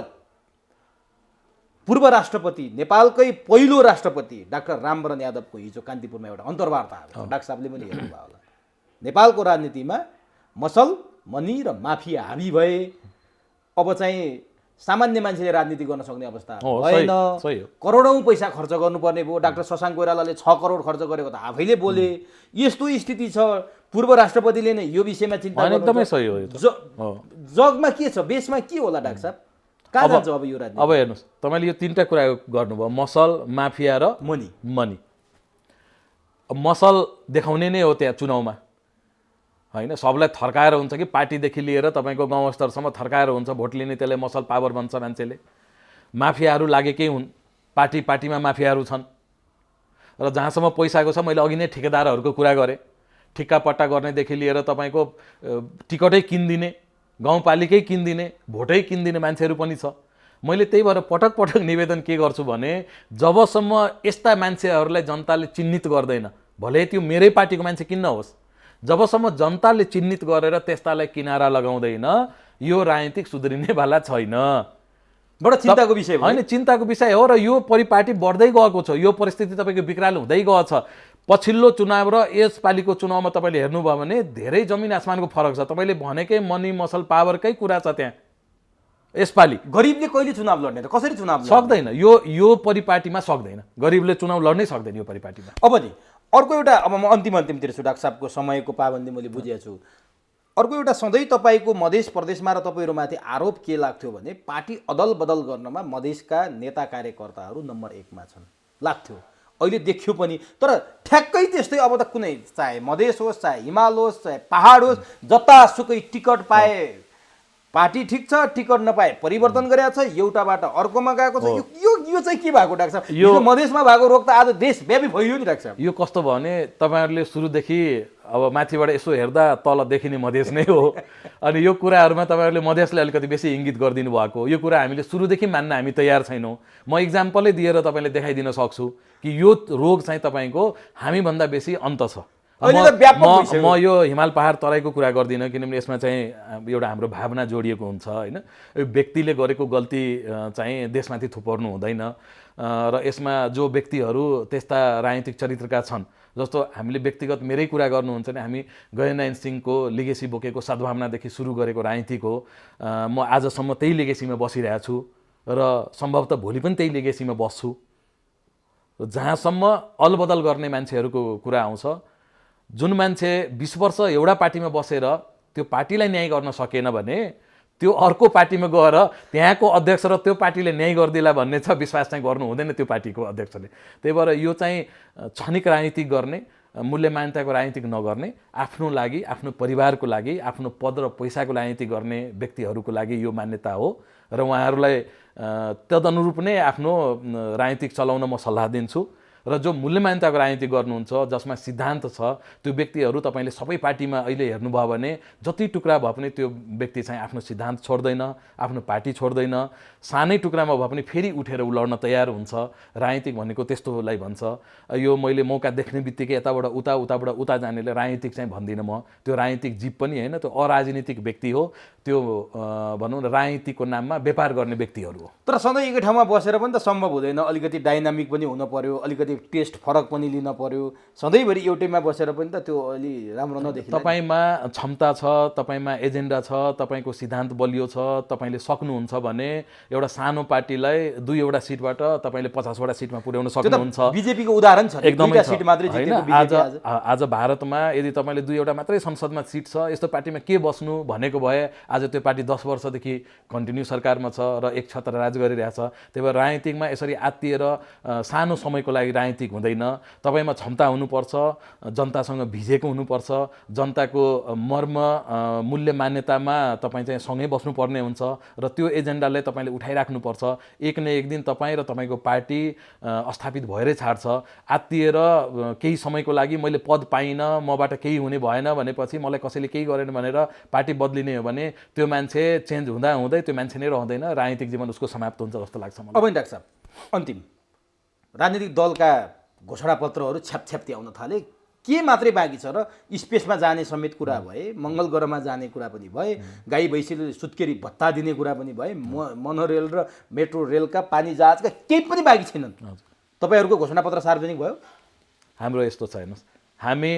B: पूर्व राष्ट्रपति, नेपालकै पहिलो राष्ट्रपति डाक्टर रामवरण यादवको हिजो कान्तिपुरमा एउटा अन्तर्वार्ता आयो, डाक्टर साहबले पनि हेर्नुभयो होला। नेपालको राजनीतिमा मसल मनी र माफिया हाबी भए, अब चाहिँ सामान्य मान्छेले राजनीति गर्न सक्ने अवस्था भएन, करोडौँ पैसा खर्च गर्नुपर्ने भयो। डाक्टर शशाङ्क कोइरालाले 6 करोड खर्च गरेको त आफैले बोले। यस्तो स्थिति छ, पूर्व राष्ट्रपतिले नै यो विषयमा चिन्ता गर्नु।
A: एकदमै सही हो।
B: जगमा के छ, बेसमा के होला डाक्टर साहब? कहाँ जान्छ अब यो राजनीति?
A: अब हेर्नुहोस्, तपाईँले यो 3टा कुरा गर्नुभयो, मसल, माफिया र मनी। मसल देखाउने नै हो त्यहाँ चुनावमा, होइन? सबलाई थर्काएर हुन्छ कि पार्टीदेखि लिएर तपाईँको गाउँ स्तरसम्म थर्काएर हुन्छ, भोट लिने त्यसले मसल पावर भन्छ मान्छेले। माफियाहरू लागेकै हुन्, पार्टीमा माफियाहरू छन्। र जहाँसम्म पैसाको छ, मैले अघि नै ठेकेदारहरूको कुरा गरेँ, ठिक्कापट्टा गर्नेदेखि लिएर तपाईँको टिकटै किनिदिने, गाउँपालिकै किनिदिने, भोटै किनिदिने मान्छेहरू पनि छ। मैले त्यही भएर पटक पटक निवेदन के गर्छु भने, जबसम्म यस्ता मान्छेहरूलाई जनताले चिन्हित गर्दैन, भले त्यो मेरै पार्टीको मान्छे किन नहोस्, जबसम्म जनताले चिन्हित गरेर त्यस्तालाई किनारा लगाउँदैन, यो राजनीतिक सुध्रिनेवाला छैन।
B: बडो चिन्ताको विषय
A: होइन, चिन्ताको विषय हो। र यो परिपाटी बढ्दै गएको छ, यो परिस्थिति तपाईँको विकराल हुँदै गएको छ। पछिल्लो चुनाव र यसपालिको चुनावमा तपाईँले हेर्नुभयो भने धेरै जमिन आसमानको फरक छ। तपाईँले भनेकै मनी मसल पावरकै कुरा छ त्यहाँ। यसपालि
B: गरिबले कहिले चुनाव लड्ने त? कसरी चुनाव
A: सक्दैन? यो परिपाटीमा सक्दैन, गरिबले चुनाव लड्नै सक्दैन यो परिपाटीमा।
B: अब नि अर्को एउटा, अब म अन्तिमतिर छु, डाक्टर साहबको समयको पाबन्दी मैले बुझेको छु। अर्को एउटा सधैँ तपाईँको मधेस प्रदेशमा र तपाईँहरूमाथि आरोप के लाग्थ्यो भने, पार्टी अदल बदल गर्नमा मधेसका नेता कार्यकर्ताहरू नम्बर 1 मा छन् लाग्थ्यो। अहिले देखियो पनि। तर ठ्याक्कै त्यस्तै अब त कुनै, चाहे मधेस होस्, चाहे हिमाल होस्, चाहे पहाड होस्, जतासुकै टिकट पाए पार्टी ठिक छ, टिकट नपाए परिवर्तन गरेको छ, एउटाबाट अर्कोमा गएको छ। यो चाहिँ के भएको डाक्टर साहब? यो मधेसमा भएको रोग त आज देशव्यापी भइयो नि डाक्टर साहब।
A: यो कस्तो भयो भने, तपाईँहरूले सुरुदेखि अब माथिबाट यसो हेर्दा तल देखिने मधेस नै हो। अनि यो कुराहरूमा तपाईँहरूले मधेसले अलिकति बेसी इङ्गित गरिदिनु भएको, यो कुरा हामीले सुरुदेखि मान्न हामी तयार छैनौँ। म इक्जाम्पलै दिएर तपाईँले देखाइदिन सक्छु कि यो रोग चाहिँ तपाईँको हामीभन्दा बेसी अन्त छ। म यो हिमाल पहाड तराईको कुरा गर्दिनँ, किनभने यसमा चाहिँ एउटा हाम्रो भावना जोडिएको हुन्छ, होइन? यो व्यक्तिले गरेको गल्ती चाहिँ देशमाथि थुपर्नु हुँदैन। र यसमा जो व्यक्तिहरू त्यस्ता राजनीतिक चरित्रका छन्, जस्तो हामीले व्यक्तिगत मेरै कुरा गर्नुहुन्छ भने, हामी गजेन्द्र सिंहको लिगेसी बोकेको सद्भावनादेखि सुरु गरेको राजनीतिक हो। म आजसम्म त्यही लिगेसीमा बसिरहेको छु र सम्भवतः भोलि पनि त्यही लिगेसीमा बस्छु। जहाँसम्म अलबदल गर्ने मान्छेहरूको कुरा आउँछ, जुन मान्छे 20 वर्ष एउटा पार्टीमा बसेर त्यो पार्टीलाई न्याय गर्न सकेन भने, त्यो अर्को पार्टीमा गएर त्यहाँको अध्यक्ष र त्यो पार्टीले न्याय गरिदिला भन्ने छ, विश्वास चाहिँ गर्नु हुँदैन त्यो पार्टीको अध्यक्षले। त्यही भएर यो चाहिँ क्षणिक राजनीति गर्ने, मूल्य मान्यताको राजनीति नगर्ने, आफ्नो लागि, आफ्नो परिवारको लागि, आफ्नो पद र पैसाको राजनीति गर्ने व्यक्तिहरूको लागि यो मान्यता हो। र उहाँहरूलाई तदनुरूप नै आफ्नो राजनीतिक चलाउन म सल्लाह दिन्छु। र जो मूल्य मान्यताको राजनीति गर्नुहुन्छ, जसमा सिद्धान्त छ, त्यो व्यक्तिहरू तपाईँले सबै पार्टीमा अहिले हेर्नुभयो भने जति टुक्रा भए पनि त्यो व्यक्ति चाहिँ आफ्नो सिद्धान्त छोड्दैन, आफ्नो पार्टी छोड्दैन। सानै टुक्रामा भए पनि फेरि उठेर उ लड्न तयार हुन्छ। राजनीतिक भनेको त्यस्तोलाई भन्छ। यो मैले मौका देख्ने बित्तिकै यताबाट उता, उताबाट उता जानेले राजनीतिक चाहिँ भन्दिनँ म। त्यो राजनीतिक जीव पनि होइन, त्यो अराजनीतिक व्यक्ति हो। त्यो भनौँ न राजनीतिको नाममा व्यापार गर्ने व्यक्तिहरू हो।
B: तर सधैँ एकै ठाउँमा बसेर पनि त सम्भव हुँदैन। अलिकति डाइनामिक पनि हुन पर्यो, अलिकति टेस्ट फरक पनि लिन पर्यो। सधैँभरि एउटैमा बसेर पनि त त्यो अलि राम्रो नदेखिन्छ।
A: तपाईँमा क्षमता छ, तपाईँमा एजेन्डा छ, तपाईँको सिद्धान्त बलियो छ, तपाईँले सक्नुहुन्छ भने एउटा सानो पार्टीलाई 2वटा सिटबाट तपाईँले 50वटा सिटमा पुर्याउन सक्नुहुन्छ।
B: बिजेपीको उदाहरण छ,
A: एकदमै
B: सिट मात्रै जितेको
A: बिजेपी। आज भारतमा यदि तपाईँले 2वटा मात्रै संसदमा सिट छ, यस्तो पार्टीमा के बस्नु भनेको भए आज त्यो पार्टी 10 वर्षदेखि कन्टिन्यू सरकारमा छ र एक छत्र राज गरिरहेछ। त्यही भएर राजनीतिकमा यसरी आत्तिएर सानो समयको लागि राजनीतिक हुँदैन। तपाईँमा क्षमता हुनुपर्छ, जनतासँग भिजेको हुनुपर्छ, जनताको मर्म मूल्य मान्यतामा तपाईँ चाहिँ सँगै बस्नुपर्ने हुन्छ र त्यो एजेन्डालाई तपाईँले उठाइराख्नुपर्छ। एक न एक दिन तपाईँ र तपाईँको पार्टी स्थापित भएरै छाड्छ। आत्तिएर केही समयको लागि मैले पद पाइनँ, मबाट केही हुने भएन भनेपछि मलाई कसैले केही गरेन भनेर पार्टी बदलिने हो भने त्यो मान्छे चेन्ज हुँदा हुँदै त्यो मान्छे नै रहँदैन, राजनीतिक जीवन उसको समाप्त हुन्छ जस्तो लाग्छ मलाई।
B: अब नि डाक्टर साहब, अन्तिम राजनीतिक दलका घोषणापत्रहरू छ्यापछ्याप्ती आउन थाले, के मात्रै बाँकी छ र स्पेसमा जाने समेत कुरा भए, मङ्गल ग्रहमा जाने कुरा पनि भए, गाई भैँसीले सुत्केरी भत्ता दिने कुरा पनि भए, मोनोरेल र मेट्रो रेलका पानी जहाजका केही पनि बाँकी छैनन्। तपाईँहरूको घोषणापत्र सार्वजनिक भयो?
A: हाम्रो यस्तो छैन। हामी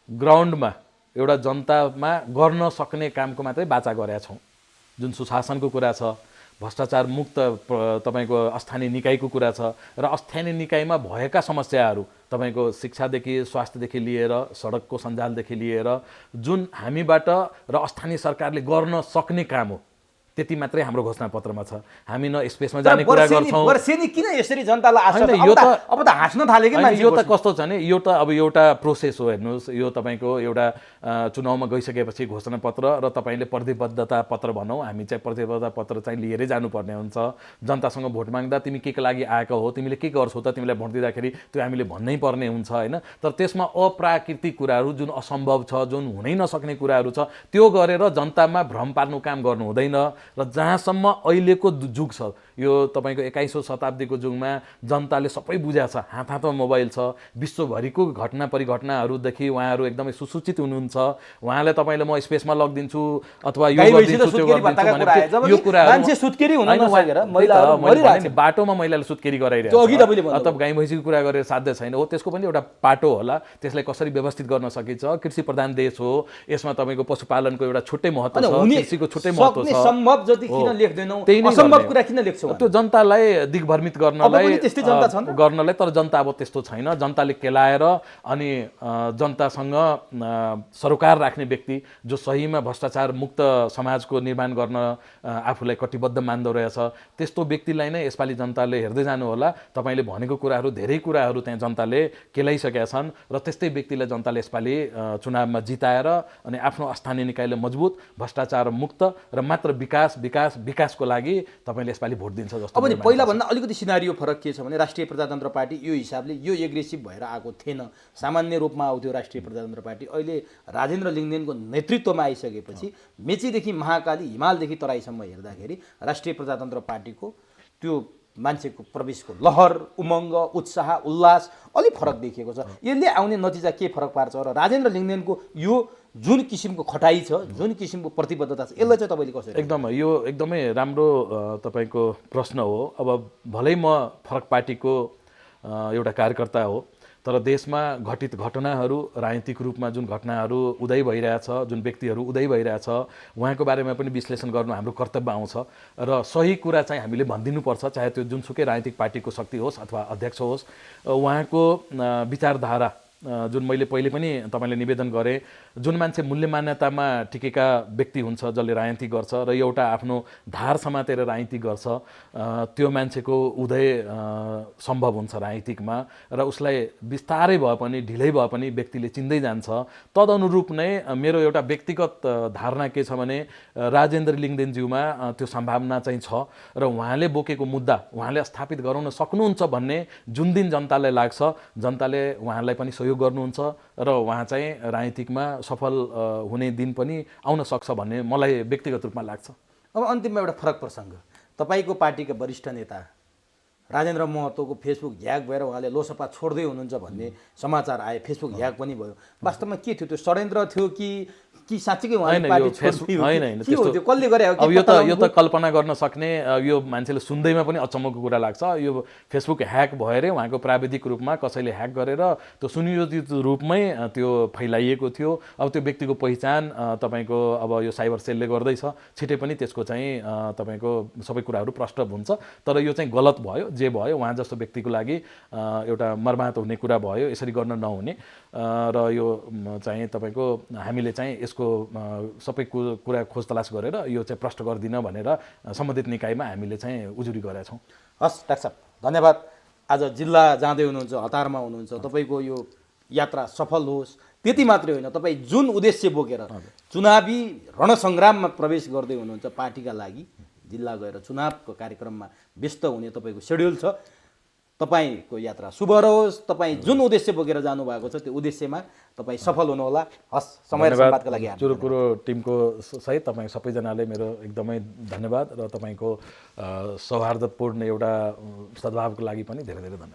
A: ग्राउन्डमा एउटा जनतामा गर्न सक्ने कामको मात्रै बाचा गरेका छौँ। जुन सुशासनको कुरा छ, भ्रष्टाचार मुक्त तपाईँको स्थानीय निकायको कुरा छ र स्थानीय निकायमा भएका समस्याहरू तपाईँको शिक्षादेखि स्वास्थ्यदेखि लिएर सडकको सञ्जालदेखि लिएर जुन हामीबाट र स्थानीय सरकारले गर्न सक्ने काम हो त्यति मात्रै हाम्रो घोषणापत्रमा छ। हामी न स्पेसमा जाने कुरा गर्छौँ।
B: वर्षेनी किन यसरी जनतालाई आश्वासन? अब त हाँस्न थाले कि मान्छे।
A: यो त कस्तो छ भने यो त अब एउटा प्रोसेस हो। हेर्नुहोस्, यो तपाईँको एउटा चुनावमा गइसकेपछि घोषणापत्र र तपाईँले प्रतिबद्धता पत्र भनौँ, हामी चाहिँ प्रतिबद्धता पत्र चाहिँ लिएरै जानुपर्ने हुन्छ। जनतासँग भोट माग्दा तिमी के लागि आएको हो, तिमीले के गर्छौ त, तिमीलाई भोट दिँदाखेरि त्यो हामीले भन्नै पर्ने हुन्छ होइन। तर त्यसमा अप्राकृतिक कुराहरू जुन असम्भव छ, जुन हुनै नसक्ने कुराहरू छ, त्यो गरेर जनतामा भ्रम पार्नु काम गर्नु हुँदैन। र जहाँसम्म अहिलेको जुग छ, यो तपाईँको 21औं शताब्दीको जुगमा जनताले सबै बुझाएको छ, हात हातमा मोबाइल छ, विश्वभरिको घटना परिघटनाहरूदेखि उहाँहरू एकदमै सुसूचित हुनुहुन्छ। उहाँले तपाईँले म स्पेसमा लगिदिन्छु अथवा यो गरिदिन्छु त्यो गरिदिन्छु यो कुराहरू
B: मान्छे सुत्केरी हुन नसकेर
A: बाटोमा महिलाले सुत्केरी गराइरहेको छ। अथवा गाई भैँसीको कुरा गरेर साध्य छैन हो, त्यसको पनि एउटा पाटो होला। त्यसलाई कसरी व्यवस्थित गर्न सकिन्छ? कृषि प्रधान देश हो, यसमा तपाईँको पशुपालनको एउटा छुट्टै महत्त्व छ, कृषिको छुट्टै महत्त्व छ।
B: सम्भव जति किन लेख्दैनौ, असम्भव कुरा किन लेख्छौ?
A: त्यो जनतालाई दिग्भ्रमित गर्नलाई तर जनता अब त्यस्तो छैन। जनताले केलाएर अनि जनतासँग सरोकार राख्ने व्यक्ति जो सहीमा भ्रष्टाचार मुक्त समाजको निर्माण गर्न आफूलाई कटिबद्ध मान्दो रहेछ, त्यस्तो व्यक्तिलाई नै यसपालि जनताले हेर्दै जानु होला। तपाईँले भनेको कुराहरू, धेरै कुराहरू त्यहाँ जनताले केलाइसकेका छन् र त्यस्तै व्यक्तिलाई जनताले यसपालि चुनावमा जिताएर अनि आफ्नो स्थानीय निकायले मजबुत, भ्रष्टाचार मुक्त र मात्र विकासको लागि तपाईँले यसपालि भोट दिन्छ जस्तो।
B: अब नि पहिलाभन्दा अलिकति सिनारियो फरक के छ भने राष्ट्रिय प्रजातन्त्र पार्टी यो हिसाबले यो एग्रेसिभ भएर आएको थिएन। सामान्य रूपमा आउँथ्यो राष्ट्रिय प्रजातन्त्र पार्टी। अहिले राजेन्द्र लिङ्गदेनको नेतृत्वमा आइसकेपछि मेचीदेखि महाकाली, हिमालदेखि तराईसम्म हेर्दाखेरि राष्ट्रिय प्रजातन्त्र पार्टीको त्यो मान्छेको प्रवेशको लहर, उमङ्ग, उत्साह, उल्लास अलिक फरक देखिएको छ। यसले आउने नतिजा के फरक पार्छ र राजेन्द्र लिङ्गदेनको यो जुन किसिमको खटाई छ, जुन किसिमको प्रतिबद्धता छ, यसलाई चाहिँ तपाईँले कसरी?
A: यो एकदमै राम्रो तपाईँको प्रश्न हो। अब भलै म फरक पार्टीको एउटा कार्यकर्ता हो, तर देशमा घटित घटनाहरू, राजनीतिक रूपमा जुन घटनाहरू उदय भइरहेछ, जुन व्यक्तिहरू उदय भइरहेछ, उहाँको बारेमा पनि विश्लेषण गर्नु हाम्रो कर्तव्य आउँछ र सही कुरा चाहिँ हामीले भनिदिनुपर्छ। चाहे त्यो जुनसुकै राजनीतिक पार्टीको शक्ति होस् अथवा अध्यक्ष होस्, उहाँको विचारधारा जुन मैले पहिले पनि तपाईँले निवेदन गरेँ, जुन मान्छे मूल्य मान्यतामा टिकेका व्यक्ति हुन्छ, जसले राजनीति गर्छ र एउटा आफ्नो धार समातेर राजनीति गर्छ, त्यो मान्छेको उदय सम्भव हुन्छ राजनीतिकमा र उसलाई बिस्तारै भए पनि, ढिलै भए पनि व्यक्तिले चिन्दै जान्छ। तदनुरूप नै मेरो एउटा व्यक्तिगत धारणा के छ भने राजेन्द्र लिङ्गदेनज्यूमा त्यो सम्भावना चाहिँ छ र उहाँले बोकेको मुद्दा उहाँले स्थापित गराउन सक्नुहुन्छ भन्ने जुन दिन जनतालाई लाग्छ, जनताले उहाँलाई पनि सहयोग गर्नुहुन्छ र उहाँ चाहिँ राजनीतिकमा सफल हुने दिन पनि आउन सक्छ भन्ने मलाई व्यक्तिगत रूपमा लाग्छ।
B: अब अन्तिममा एउटा फरक प्रसङ्ग, तपाईँको पार्टीका वरिष्ठ नेता राजेन्द्र महतोको फेसबुक ह्याक भएर उहाँले लोकसभा छोड्दै हुनुहुन्छ भन्ने समाचार आए, फेसबुक ह्याक पनि भयो। वास्तवमा के थियो? त्यो षड्यन्त्र थियो कि साँच्चीकै उहाँले पार्टी छोड्दियो?
A: होइन,
B: कसले गरे हो?
A: अब यो त कल्पना गर्न सक्ने, यो मान्छेले सुन्दैमा पनि अचम्मको कुरा लाग्छ। यो फेसबुक ह्याक भएरै उहाँको प्राविधिक रूपमा कसैले ह्याक गरेर त्यो सुनियोजित रूपमै त्यो फैलाइएको थियो। अब त्यो व्यक्तिको पहिचान तपाईँको अब यो साइबर सेलले गर्दैछ, छिटै पनि त्यसको चाहिँ तपाईँको सबै कुराहरू प्रष्ट हुन्छ। तर यो चाहिँ गलत भयो, जे भयो उहाँ जस्तो व्यक्तिको लागि एउटा मर्माहत हुने कुरा भयो, यसरी गर्न नहुने। र यो चाहिँ तपाईँको हामीले चाहिँ यसको सबै कुरा खोज तलास गरेर यो चाहिँ प्रष्ट गरिदिन भनेर सम्बन्धित निकायमा हामीले चाहिँ उजुरी गरेका छौँ।
B: हस् डाक्टर साहब, धन्यवाद। आज जिल्ला जाँदै हुनुहुन्छ, हतारमा हुनुहुन्छ, तपाईँको यो यात्रा सफल होस् त्यति मात्रै होइन, तपाईँ जुन उद्देश्य बोकेर चुनावी रणसङ्ग्राममा प्रवेश गर्दै हुनुहुन्छ पार्टीका लागि, जिल्ला गएर चुनावको कार्यक्रममा व्यस्त हुने तपाईँको सेड्युल छ, तपाईँको यात्रा शुभ रहोस्। तपाईँ जुन उद्देश्य बोकेर जानुभएको छ त्यो उद्देश्यमा तपाईँ सफल हुनुहोला। हस्, समय र सम्वादका लागि
A: चुरुकुरो टिमको सहित तपाईँ सबैजनाले मेरो एकदमै धन्यवाद र तपाईँको सौहार्दपूर्ण एउटा सद्भावको लागि पनि धेरै धेरै धन्यवाद।